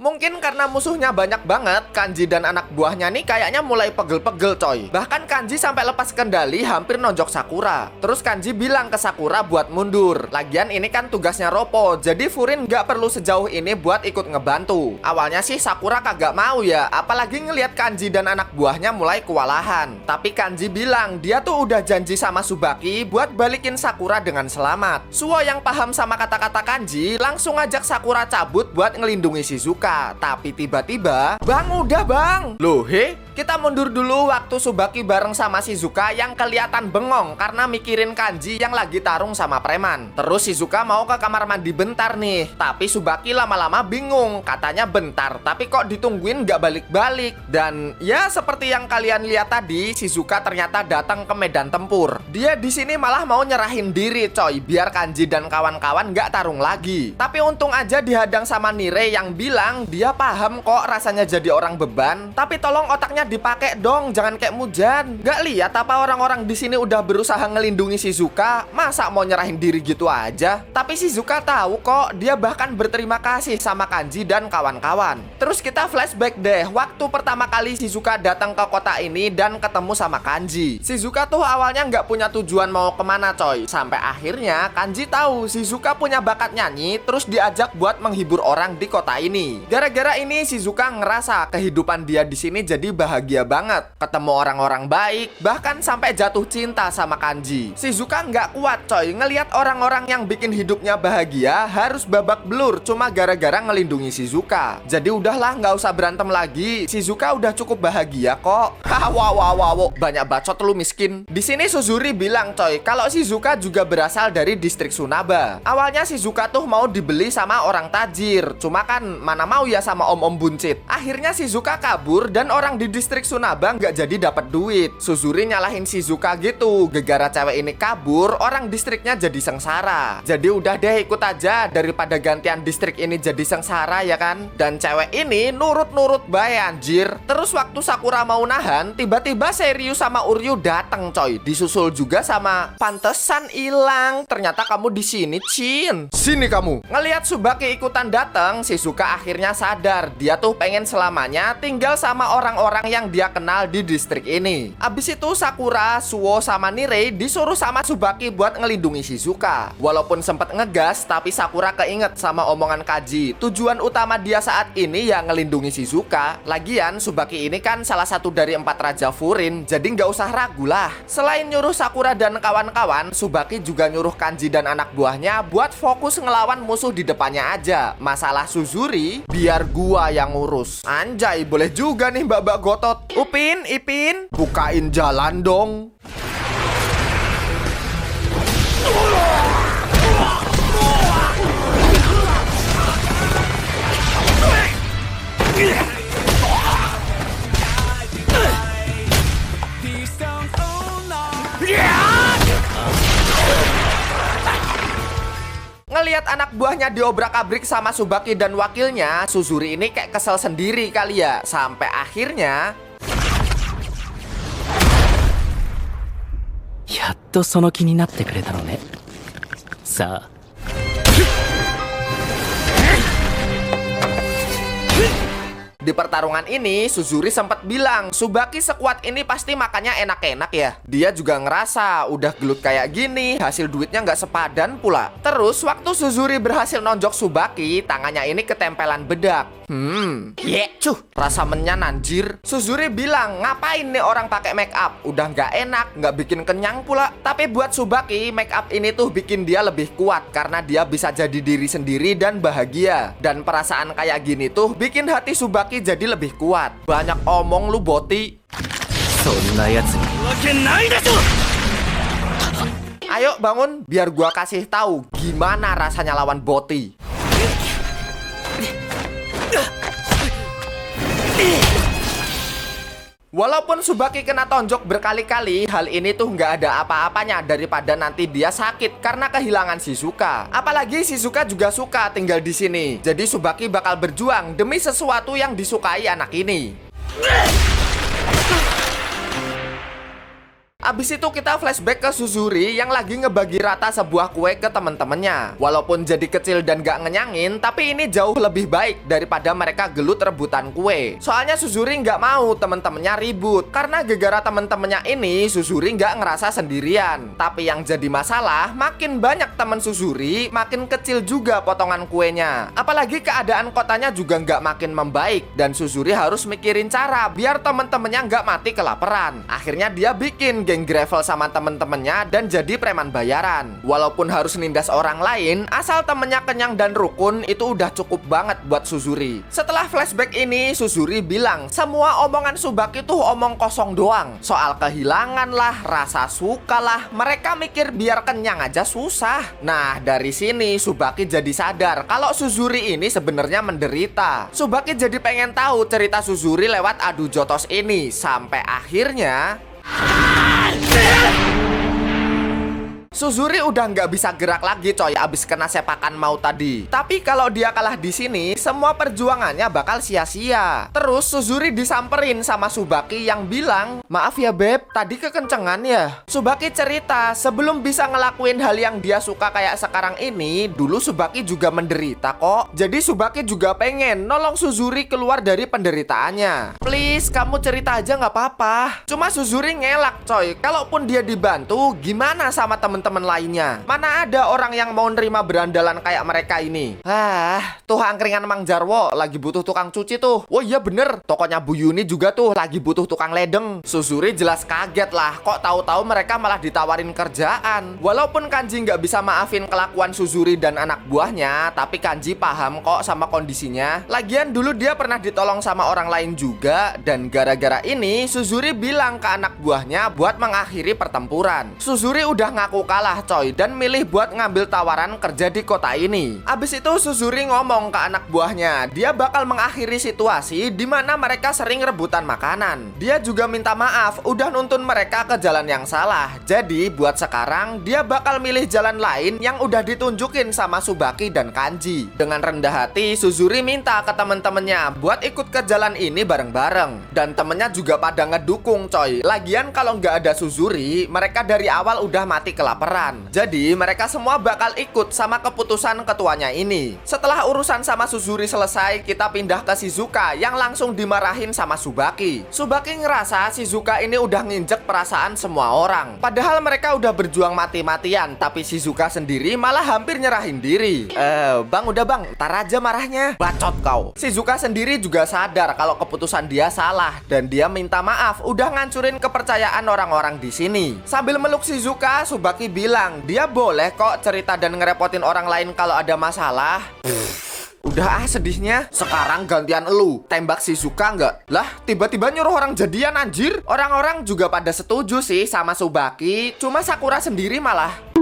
A: Mungkin karena musuhnya banyak banget, Kanji dan anak buahnya nih kayaknya mulai pegel-pegel coy. Bahkan Kanji sampai lepas kendali hampir nonjok Sakura. Terus Kanji bilang ke Sakura buat mundur. Lagian ini kan tugasnya Roppo, jadi Furin gak perlu sejauh ini buat ikut ngebantu. Awalnya sih Sakura kagak mau ya, apalagi ngelihat Kanji dan anak buahnya mulai kewalahan. Tapi Kanji bilang dia tuh udah janji sama Tsubaki buat balikin Sakura dengan selamat. Suo yang paham sama kata-kata Kanji langsung ngajak Sakura cabut buat ngelindungi Shizuka. Tapi tiba-tiba, "Bang, udah bang." Loh, kita mundur dulu waktu Tsubaki bareng sama Shizuka yang kelihatan bengong karena mikirin Kanji yang lagi tarung sama preman. Terus Shizuka mau ke kamar mandi bentar nih, tapi Tsubaki lama-lama bingung. Katanya bentar, tapi kok ditungguin gak balik-balik. Dan ya seperti yang kalian lihat tadi, Shizuka ternyata datang ke medan tempur. Dia di sini malah mau nyerahin diri coy, biar Kanji dan kawan-kawan gak tarung lagi. Tapi untung aja dihadang sama Nire yang bilang dia paham kok rasanya jadi orang beban, tapi tolong otaknya makanya dipakai dong, jangan kayak Mujan. Gak lihat apa orang-orang di sini udah berusaha ngelindungi Shizuka, masa mau nyerahin diri gitu aja? Tapi Shizuka tahu kok, dia bahkan berterima kasih sama Kanji dan kawan-kawan. Terus kita flashback deh, waktu pertama kali Shizuka datang ke kota ini dan ketemu sama Kanji. Shizuka tuh awalnya nggak punya tujuan mau kemana coy, sampai akhirnya Kanji tahu Shizuka punya bakat nyanyi, terus diajak buat menghibur orang di kota ini. Gara-gara ini Shizuka ngerasa kehidupan dia di sini jadi bahagia banget, ketemu orang-orang baik, bahkan sampai jatuh cinta sama Kanji. Shizuka nggak kuat coy, ngelihat orang-orang yang bikin hidupnya bahagia harus babak belur cuma gara-gara ngelindungi Shizuka. Jadi udahlah, nggak usah berantem lagi, Shizuka udah cukup bahagia kok. Wow, banyak bacot lu miskin. Di sini Suzuri bilang coy, kalau Shizuka juga berasal dari distrik Sunaba. Awalnya Shizuka tuh mau dibeli sama orang tajir, cuma kan mana mau ya sama om-om buncit. Akhirnya Shizuka kabur dan orang di distrik Sunaba nggak jadi dapat duit. Suzuri nyalahin Shizuka gitu, gara-gara cewek ini kabur, orang distriknya jadi sengsara. Jadi udah deh, ikut aja daripada gantian distrik ini jadi sengsara ya kan. Dan cewek ini nurut-nurut bae anjir. Terus waktu Sakura mau nahan, tiba-tiba Serius sama Uryu dateng coy, disusul juga sama pantesan hilang. Ternyata kamu di sini, Chin. Sini kamu. Ngelihat Tsubaki ikutan dateng, Shizuka akhirnya sadar dia tuh pengen selamanya tinggal sama orang-orang yang dia kenal di distrik ini. Abis itu Sakura, Suo sama Nirei disuruh sama Tsubaki buat ngelindungi Shizuka. Walaupun sempat ngegas, tapi Sakura keinget sama omongan Kaji. Tujuan utama dia saat ini ya ngelindungi Shizuka. Lagian Tsubaki ini kan salah satu dari 4 Raja Furin, jadi nggak usah ragu lah. Selain nyuruh Sakura dan kawan-kawan, Tsubaki juga nyuruh Kanji dan anak buahnya buat fokus ngelawan musuh di depannya aja. Masalah Suzuri, biar gua yang ngurus. Anjay, boleh juga nih babak gotot. Upin, Ipin, bukain jalan dong. Ngelihat anak buahnya diobrak-abrik sama Tsubaki dan wakilnya, Suzuri ini kayak kesel sendiri kali ya. Sampai akhirnya
B: やっとその気になってくれたのね。さあ
A: di pertarungan ini, Suzuri sempat bilang, Tsubaki sekuat ini pasti makannya enak-enak ya. Dia juga ngerasa, udah gelut kayak gini, hasil duitnya nggak sepadan pula. Terus, waktu Suzuri berhasil nonjok Tsubaki, tangannya ini ketempelan bedak. Cuh, rasa menyan anjir. Suzuri bilang, ngapain nih orang pakai make up? Udah nggak enak, nggak bikin kenyang pula. Tapi buat Tsubaki, make up ini tuh bikin dia lebih kuat, karena dia bisa jadi diri sendiri dan bahagia. Dan perasaan kayak gini tuh bikin hati Tsubaki jadi lebih kuat. Banyak omong lu, Boti.
B: そんなやつにわけないでしょ。
A: Ayo bangun, biar gua kasih tahu gimana rasanya lawan Boti. Walaupun Tsubaki kena tonjok berkali-kali, hal ini tuh nggak ada apa-apanya daripada nanti dia sakit karena kehilangan Shizuka. Apalagi Shizuka juga suka tinggal di sini. Jadi Tsubaki bakal berjuang demi sesuatu yang disukai anak ini. Abis itu kita flashback ke Suzuri yang lagi ngebagi rata sebuah kue ke temen-temennya. Walaupun jadi kecil dan gak ngenyangin, tapi ini jauh lebih baik daripada mereka gelut rebutan kue. Soalnya Suzuri gak mau temen-temennya ribut. Karena gegara temen-temennya ini, Suzuri gak ngerasa sendirian. Tapi yang jadi masalah, makin banyak temen Suzuri, makin kecil juga potongan kuenya. Apalagi keadaan kotanya juga gak makin membaik. Dan Suzuri harus mikirin cara biar temen-temennya gak mati kelaparan. Akhirnya dia bikin geng gravel sama temen-temennya dan jadi preman bayaran. Walaupun harus nindas orang lain, asal temennya kenyang dan rukun, itu udah cukup banget buat Suzuri. Setelah flashback ini, Suzuri bilang, semua omongan Tsubaki tuh omong kosong doang. Soal kehilangan lah, rasa suka lah, mereka mikir biar kenyang aja susah. Nah, dari sini Tsubaki jadi sadar kalau Suzuri ini sebenarnya menderita. Tsubaki jadi pengen tahu cerita Suzuri lewat adu jotos ini. Sampai akhirnya Suzuri udah nggak bisa gerak lagi coy abis kena sepakan maut tadi. Tapi kalau dia kalah di sini, semua perjuangannya bakal sia-sia. Terus Suzuri disamperin sama Tsubaki yang bilang, "Maaf ya Beb, tadi kekencengan ya." Tsubaki cerita, sebelum bisa ngelakuin hal yang dia suka kayak sekarang ini, dulu Tsubaki juga menderita kok. Jadi Tsubaki juga pengen nolong Suzuri keluar dari penderitaannya. "Please, kamu cerita aja nggak apa-apa." Cuma Suzuri ngelak coy. Kalaupun dia dibantu, gimana sama temen-temen lainnya? Mana ada orang yang mau nerima berandalan kayak mereka ini? Tuh angkringan Mang Jarwo lagi butuh tukang cuci tuh. Oh iya bener, tokonya Bu Yuni juga tuh lagi butuh tukang ledeng. Suzuri jelas kaget lah, kok tahu-tahu mereka malah ditawarin kerjaan. Walaupun Kanji nggak bisa maafin kelakuan Suzuri dan anak buahnya, tapi Kanji paham kok sama kondisinya. Lagian dulu dia pernah ditolong sama orang lain juga, dan gara-gara ini Suzuri bilang ke anak buahnya buat mengakhiri pertempuran. Suzuri udah ngaku kalah coy dan milih buat ngambil tawaran kerja di kota ini. Abis itu Suzuri ngomong ke anak buahnya dia bakal mengakhiri situasi di mana mereka sering rebutan makanan. Dia juga minta maaf udah nuntun mereka ke jalan yang salah. Jadi buat sekarang dia bakal milih jalan lain yang udah ditunjukin sama Tsubaki dan Kanji. Dengan rendah hati Suzuri minta ke temen-temennya buat ikut ke jalan ini bareng-bareng. Dan temennya juga pada ngedukung coy. Lagian kalau nggak ada Suzuri, mereka dari awal udah mati kelaparan. Jadi mereka semua bakal ikut sama keputusan ketuanya ini. Setelah urusan sama Suzuri selesai, kita pindah ke Shizuka yang langsung dimarahin sama Tsubaki. Tsubaki ngerasa Shizuka ini udah nginjek perasaan semua orang. Padahal mereka udah berjuang mati-matian, tapi Shizuka sendiri malah hampir nyerahin diri. Bang udah bang, tar aja marahnya. Bacot kau. Shizuka sendiri juga sadar kalau keputusan dia salah dan dia minta maaf udah ngancurin kepercayaan orang-orang di sini. Sambil meluk Shizuka, Tsubaki bilang dia boleh kok cerita dan ngerepotin orang lain kalau ada masalah. Udah sedihnya. Sekarang gantian elu. Tembak Shizuka nggak? Lah tiba-tiba nyuruh orang jadian anjir. Orang-orang juga pada setuju sih sama Tsubaki. Cuma Sakura sendiri malah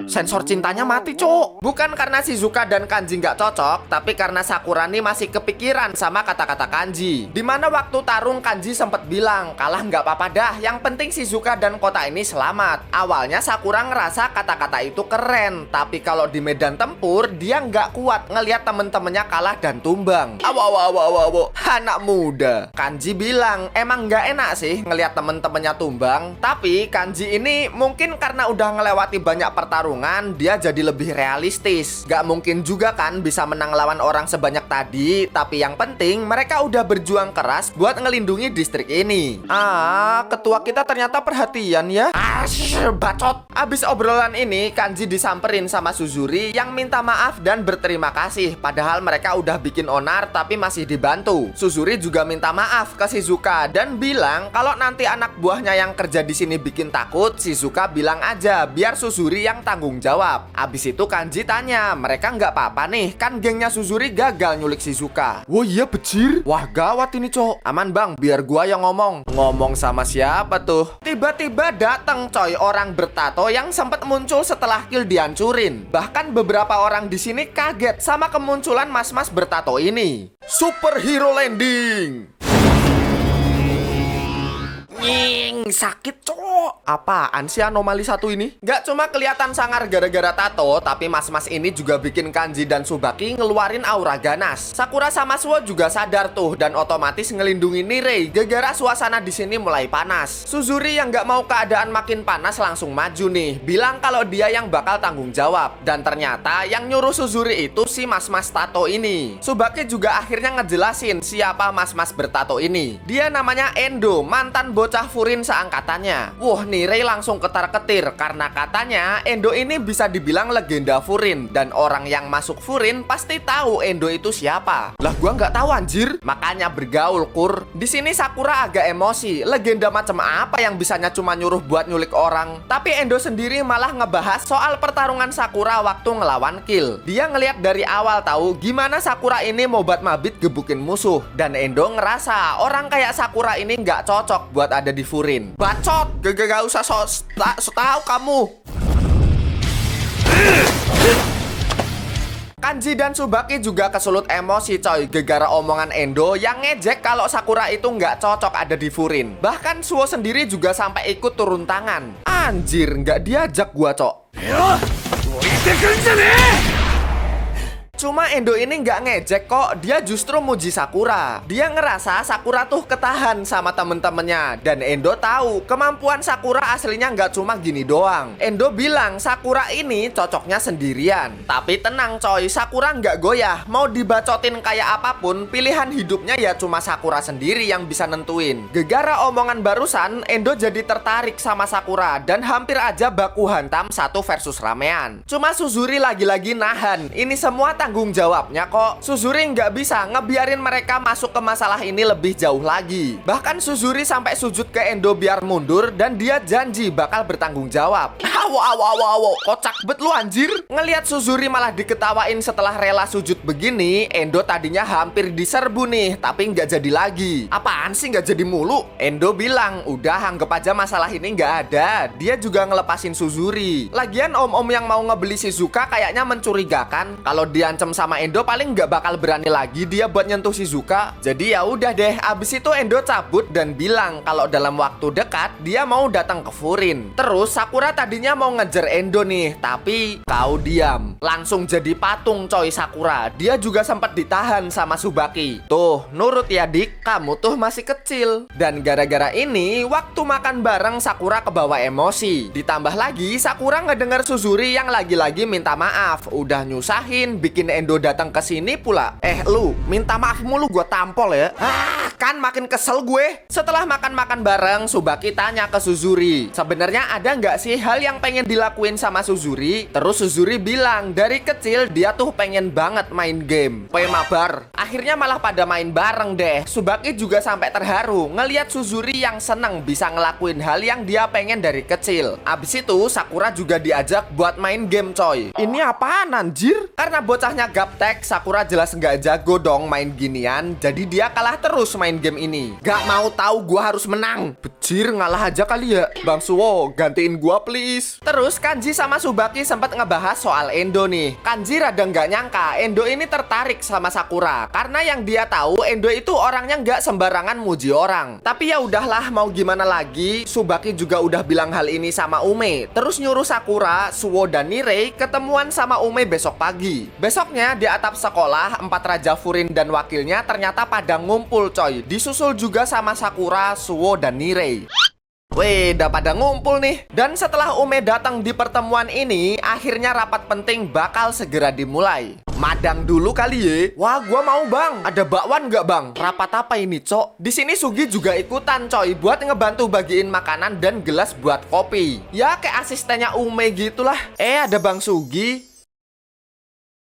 A: sensor cintanya mati cok. Bukan karena Shizuka dan Kanji nggak cocok, tapi karena Sakura nih masih kepikiran sama kata-kata Kanji. Dimana waktu tarung Kanji sempat bilang kalah nggak apa-apa dah, yang penting Shizuka dan kota ini selamat. Awalnya Sakura ngerasa kata-kata itu keren, tapi kalau di medan tempur dia nggak kuat ngelihat temen-temennya kalah dan tumbang. Awo, anak muda. Kanji bilang emang nggak enak sih ngelihat temen-temennya tumbang, tapi Kanji ini mungkin karena udah ngelewati banyak pertarungan, dia jadi lebih realistis. Gak mungkin juga kan bisa menang lawan orang sebanyak tadi, tapi yang penting mereka udah berjuang keras buat ngelindungi distrik ini. Ketua kita ternyata perhatian ya. Bacot. Abis obrolan ini, Kanji disamperin sama Suzuri yang minta maaf dan berterima kasih. Padahal mereka udah bikin onar tapi masih dibantu. Suzuri juga minta maaf ke Shizuka dan bilang kalau nanti anak buahnya yang kerja di sini bikin takut, Shizuka bilang aja biar Suzuri yang tanggung jawab. Abis itu Kanji tanya, mereka nggak apa-apa nih, kan gengnya Suzuri gagal nyulik Shizuka. Wah iya becir. Wah gawat ini cok. Aman bang, biar gua yang ngomong. Ngomong sama siapa tuh? Tiba-tiba datang coy orang bertato yang sempat muncul setelah kill dihancurin. Bahkan beberapa orang di sini kaget sama kemunculan mas-mas bertato ini. Superhero landing. Nying, sakit cok. Apaan sih anomali satu ini? Gak cuma kelihatan sangar gara-gara tato, tapi mas-mas ini juga bikin Kanji dan Tsubaki ngeluarin aura ganas. Sakura sama Suo juga sadar tuh dan otomatis ngelindungi Nirei gara-gara suasana di sini mulai panas. Suzuri yang gak mau keadaan makin panas langsung maju nih, bilang kalau dia yang bakal tanggung jawab. Dan ternyata yang nyuruh Suzuri itu si mas-mas tato ini. Tsubaki juga akhirnya ngejelasin siapa mas-mas bertato ini. Dia namanya Endo, mantan bocah Furin seangkatannya. Wah, Nirei langsung ketar-ketir karena katanya Endo ini bisa dibilang legenda Furin dan orang yang masuk Furin pasti tahu Endo itu siapa. Lah gua nggak tahu anjir. Makanya bergaul kur. Di sini Sakura agak emosi. Legenda macam apa yang bisanya cuma nyuruh buat nyulik orang? Tapi Endo sendiri malah ngebahas soal pertarungan Sakura waktu ngelawan Kill. Dia ngelihat dari awal tahu gimana Sakura ini mobat mabit gebukin musuh dan Endo ngerasa orang kayak Sakura ini nggak cocok buat ada di Furin. Bacot, gak usah tahu kamu. Kanji dan Tsubaki juga kesulut emosi coy gara-gara omongan Endo yang ngejek kalau Sakura itu nggak cocok ada di Furin. Bahkan Suo sendiri juga sampai ikut turun tangan. Anjir, nggak diajak gua, Cok. Cuma Endo ini nggak ngejek kok, dia justru muji Sakura. Dia ngerasa Sakura tuh ketahan sama temen-temennya. Dan Endo tahu kemampuan Sakura aslinya nggak cuma gini doang. Endo bilang Sakura ini cocoknya sendirian. Tapi tenang coy, Sakura nggak goyah. Mau dibacotin kayak apapun, pilihan hidupnya ya cuma Sakura sendiri yang bisa nentuin. Gegara omongan barusan, Endo jadi tertarik sama Sakura. Dan hampir aja baku hantam 1 versus ramean. Cuma Suzuri lagi-lagi nahan. Ini semua tanggung jawabnya kok. Suzuri nggak bisa ngebiarin mereka masuk ke masalah ini lebih jauh lagi. Bahkan Suzuri sampai sujud ke Endo biar mundur dan dia janji bakal bertanggung jawab. Awo, kocak bet lu anjir. Ngelihat Suzuri malah diketawain setelah rela sujud begini, Endo tadinya hampir diserbu nih, tapi nggak jadi lagi. Apaan sih nggak jadi mulu? Endo bilang, udah anggap aja masalah ini nggak ada. Dia juga ngelepasin Suzuri. Lagian om-om yang mau ngebeli Shizuka kayaknya mencurigakan. Kalau diancam sama Endo paling nggak bakal berani lagi dia buat nyentuh Shizuka. Jadi ya udah deh, abis itu Endo cabut dan bilang kalau dalam waktu dekat dia mau datang ke Furin. Terus Sakura tadinya mau ngejar Endo nih, tapi kau diam. Langsung jadi patung coy Sakura. Dia juga sempat ditahan sama Tsubaki. Tuh, nurut ya dik, kamu tuh masih kecil. Dan gara-gara ini, waktu makan bareng Sakura kebawa emosi. Ditambah lagi Sakura ngedenger Suzuri yang lagi-lagi minta maaf. Udah nyusahin, bikin Endo datang ke sini pula. Lu, minta maaf mulu gua tampol ya. Kan makin kesel gue. Setelah makan-makan bareng, Tsubaki tanya ke Suzuri, sebenarnya ada nggak sih hal yang pengen dilakuin sama Suzuri? Terus Suzuri bilang, dari kecil dia tuh pengen banget main game. Mabar. Akhirnya malah pada main bareng deh. Tsubaki juga sampai terharu ngelihat Suzuri yang seneng bisa ngelakuin hal yang dia pengen dari kecil. Abis itu Sakura juga diajak buat main game coy. Ini apaan anjir? Karena bocahnya gaptek, Sakura jelas nggak jago dong main ginian. Jadi dia kalah terus main game ini. Gak mau tahu gua harus menang. Bejir, ngalah aja kali ya. Bang Suwo, gantiin gua please. Terus Kanji sama Tsubaki sempat ngebahas soal Endo nih. Kanji rada nggak nyangka Endo ini tertarik sama Sakura. Karena yang dia tahu Endo itu orangnya nggak sembarangan muji orang. Tapi ya udahlah, mau gimana lagi. Tsubaki juga udah bilang hal ini sama Ume. Terus nyuruh Sakura, Suwo dan Nirei ketemuan sama Ume besok pagi. Besoknya di atap sekolah, 4 Raja Furin dan wakilnya ternyata pada ngumpul coy. Disusul juga sama Sakura, Suwo dan Nirei. Weh, udah pada ngumpul nih. Dan setelah Ume datang di pertemuan ini, akhirnya rapat penting bakal segera dimulai. Madang dulu kali ye. Wah, gua mau bang. Ada bakwan nggak bang? Rapat apa ini, cok? Di sini Sugi juga ikutan coy, buat ngebantu bagiin makanan dan gelas buat kopi. Ya kayak asistennya Ume gitulah. Ada Bang Sugi.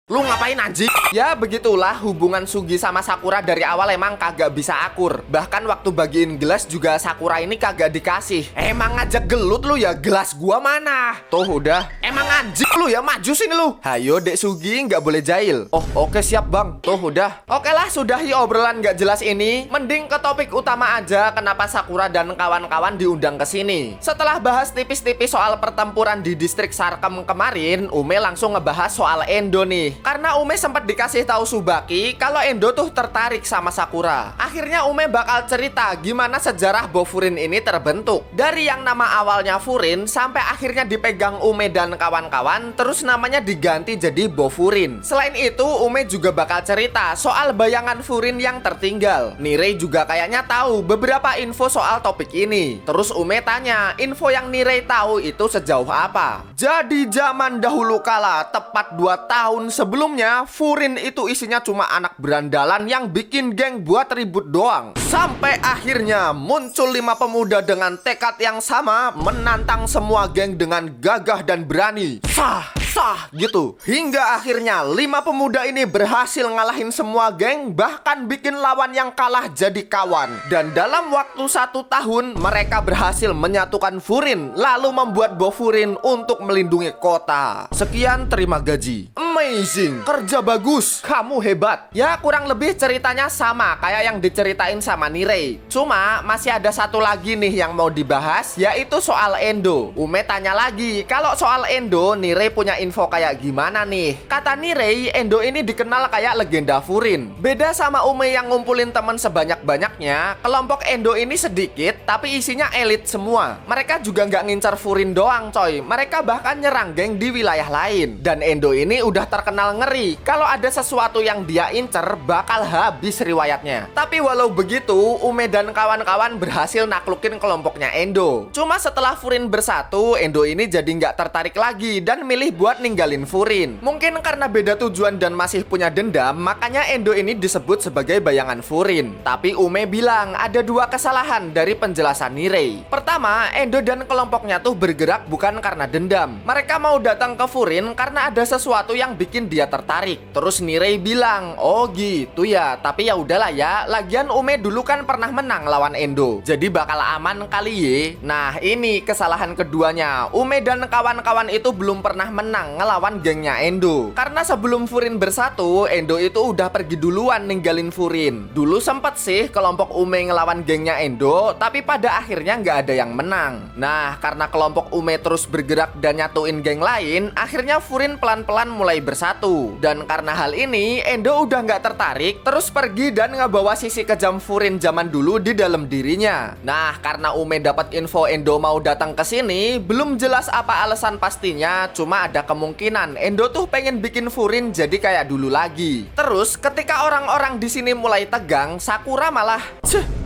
A: Lu ngapain anjing? Ya begitulah hubungan Sugi sama Sakura dari awal emang kagak bisa akur. Bahkan waktu bagiin gelas juga Sakura ini kagak dikasih. Emang ngajak gelut lu ya, gelas gua mana? Tuh udah. Emang anjing lu ya, maju sini lu. Hayo dek Sugi, nggak boleh jahil. Oh oke siap bang. Tuh udah. Oke lah, sudahi obrolan nggak jelas ini. Mending ke topik utama aja, kenapa Sakura dan kawan-kawan diundang ke sini. Setelah bahas tipis-tipis soal pertempuran di distrik Sarkem kemarin, Ume langsung ngebahas soal Endo nih. Karena Ume sempat dikasih tahu Tsubaki kalau Endo tuh tertarik sama Sakura. Akhirnya Ume bakal cerita gimana sejarah Bofurin ini terbentuk. Dari yang nama awalnya Furin sampai akhirnya dipegang Ume dan kawan-kawan, terus namanya diganti jadi Bofurin. Selain itu, Ume juga bakal cerita soal bayangan Furin yang tertinggal. Nirei juga kayaknya tahu beberapa info soal topik ini. Terus Ume tanya, info yang Nirei tahu itu sejauh apa? Jadi zaman dahulu kala, tepat 2 tahun sebelumnya, Furin itu isinya cuma anak berandalan yang bikin geng buat ribut doang. Sampai akhirnya muncul 5 pemuda dengan tekad yang sama, menantang semua geng dengan gagah dan berani. Sah gitu. Hingga akhirnya 5 pemuda ini berhasil ngalahin semua geng, bahkan bikin lawan yang kalah jadi kawan. Dan dalam waktu 1 tahun, mereka berhasil menyatukan Furin, lalu membuat Bofurin untuk melindungi kota. Sekian, terima gaji. Amazing, kerja bagus, kamu hebat. Ya kurang lebih ceritanya sama kayak yang diceritain sama Nirei. Cuma masih ada satu lagi nih yang mau dibahas, yaitu soal Endo. Ume tanya lagi, kalau soal Endo, Nirei punya info kayak gimana nih. Kata Nirei, Endo ini dikenal kayak legenda Furin. Beda sama Ume yang ngumpulin teman sebanyak-banyaknya, kelompok Endo ini sedikit tapi isinya elit semua. Mereka juga nggak ngincar Furin doang coy, mereka bahkan nyerang geng di wilayah lain. Dan Endo ini udah terkenal ngeri, kalau ada sesuatu yang dia incer bakal habis riwayatnya. Tapi walau begitu, Ume dan kawan-kawan berhasil naklukin kelompoknya Endo. Cuma setelah Furin bersatu, Endo ini jadi nggak tertarik lagi dan milih buat ninggalin Furin. Mungkin karena beda tujuan dan masih punya dendam, makanya Endo ini disebut sebagai bayangan Furin. Tapi Ume bilang ada dua kesalahan dari penjelasan Nirei. Pertama, Endo dan kelompoknya tuh bergerak bukan karena dendam. Mereka mau datang ke Furin karena ada sesuatu yang bikin dia tertarik. Terus Nirei bilang, oh gitu ya, tapi ya udahlah ya, lagian Ume dulu kan pernah menang lawan Endo, jadi bakal aman kali ye. Nah ini kesalahan keduanya, Ume dan kawan-kawan itu belum pernah menang ngelawan gengnya Endo. Karena sebelum Furin bersatu, Endo itu udah pergi duluan ninggalin Furin. Dulu sempet sih kelompok Ume ngelawan gengnya Endo, tapi pada akhirnya nggak ada yang menang. Nah karena kelompok Ume terus bergerak dan nyatuin geng lain, akhirnya Furin pelan-pelan mulai bersatu. Dan karena hal ini, Endo udah nggak tertarik, terus pergi dan ngebawa sisi kejam Furin zaman dulu di dalam dirinya. Nah karena Ume dapat info Endo mau datang ke sini, belum jelas apa alasan pastinya, cuma ada kemungkinan Endo tuh pengen bikin Furin jadi kayak dulu lagi. Terus ketika orang-orang di sini mulai tegang, Sakura malah,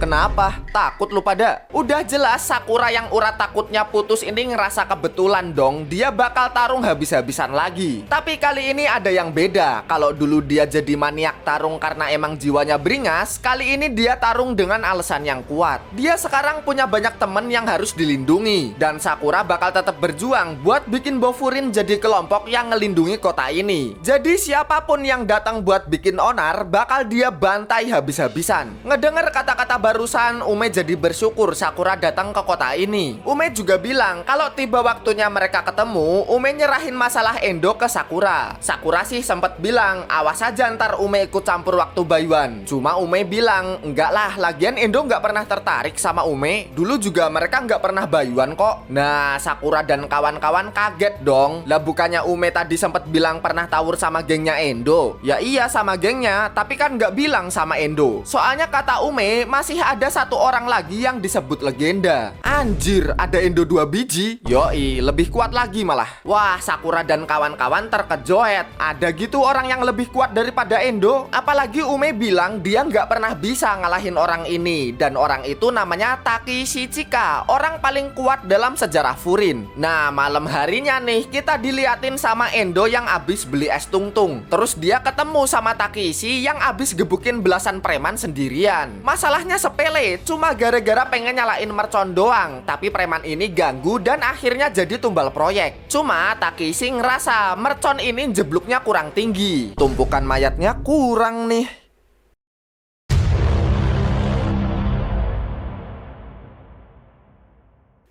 A: kenapa? Takut lu pada? Udah jelas Sakura yang urat takutnya putus ini ngerasa kebetulan dong dia bakal tarung habis-habisan lagi. Tapi kali ini ada yang beda. Kalau dulu dia jadi maniak tarung karena emang jiwanya beringas, kali ini dia tarung dengan alasan yang kuat. Dia sekarang punya banyak temen yang harus dilindungi, dan Sakura bakal tetap berjuang buat bikin Bofurin jadi kelompok yang ngelindungi kota ini. Jadi siapapun yang datang buat bikin onar, bakal dia bantai habis-habisan. Ngedenger kata-kata barusan, Ume jadi bersyukur Sakura datang ke kota ini. Ume juga bilang kalau tiba waktunya mereka ketemu, Ume nyerahin masalah Endo ke Sakura. Sakura sih sempat bilang, awas aja ntar Ume ikut campur waktu bayuan. Cuma Ume bilang, enggak lah, lagian Endo nggak pernah tertarik sama Ume. Dulu juga mereka nggak pernah bayuan kok. Nah, Sakura dan kawan-kawan kaget dong. Lah bukannya Ume tadi sempat bilang pernah tawur sama gengnya Endo? Ya iya sama gengnya, tapi kan nggak bilang sama Endo. Soalnya kata Ume, masih ada satu orang lagi yang disebut legenda. Anjir, ada Endo 2 biji? Yoi, lebih kuat lagi malah. Wah, Sakura dan kawan-kawan terkejoet. Ada gitu orang yang lebih kuat daripada Endo? Apalagi Ume bilang dia nggak pernah bisa ngalahin orang ini. Dan orang itu namanya Taki Shichika, orang paling kuat dalam sejarah Furin. Nah, malam harinya nih, kita diliatin sama Endo yang abis beli es tungtung. Terus dia ketemu sama Takishi yang abis gebukin belasan preman sendirian. Masalahnya sepele, cuma gara-gara pengen nyalain mercon doang. Tapi preman ini ganggu dan akhirnya jadi tumbal proyek. Cuma Takishi ngerasa mercon ini jebluknya kurang tinggi. Tumpukan mayatnya kurang nih.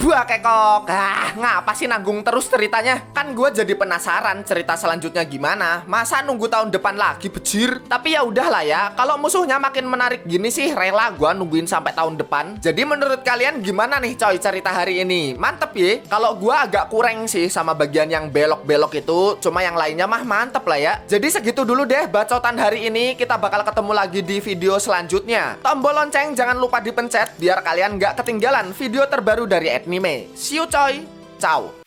A: Buah kekok. Ngapa sih nanggung terus ceritanya? Kan gue jadi penasaran cerita selanjutnya gimana. Masa nunggu tahun depan lagi bejir? Tapi ya udahlah ya. Kalau musuhnya makin menarik gini sih rela gue nungguin sampai tahun depan. Jadi menurut kalian gimana nih coy cerita hari ini? Mantep ya? Kalau gue agak kurang sih sama bagian yang belok-belok itu. Cuma yang lainnya mah mantep lah ya. Jadi segitu dulu deh bacotan hari ini. Kita bakal ketemu lagi di video selanjutnya. Tombol lonceng jangan lupa dipencet biar kalian gak ketinggalan video terbaru dari Anime. See you coy. Ciao.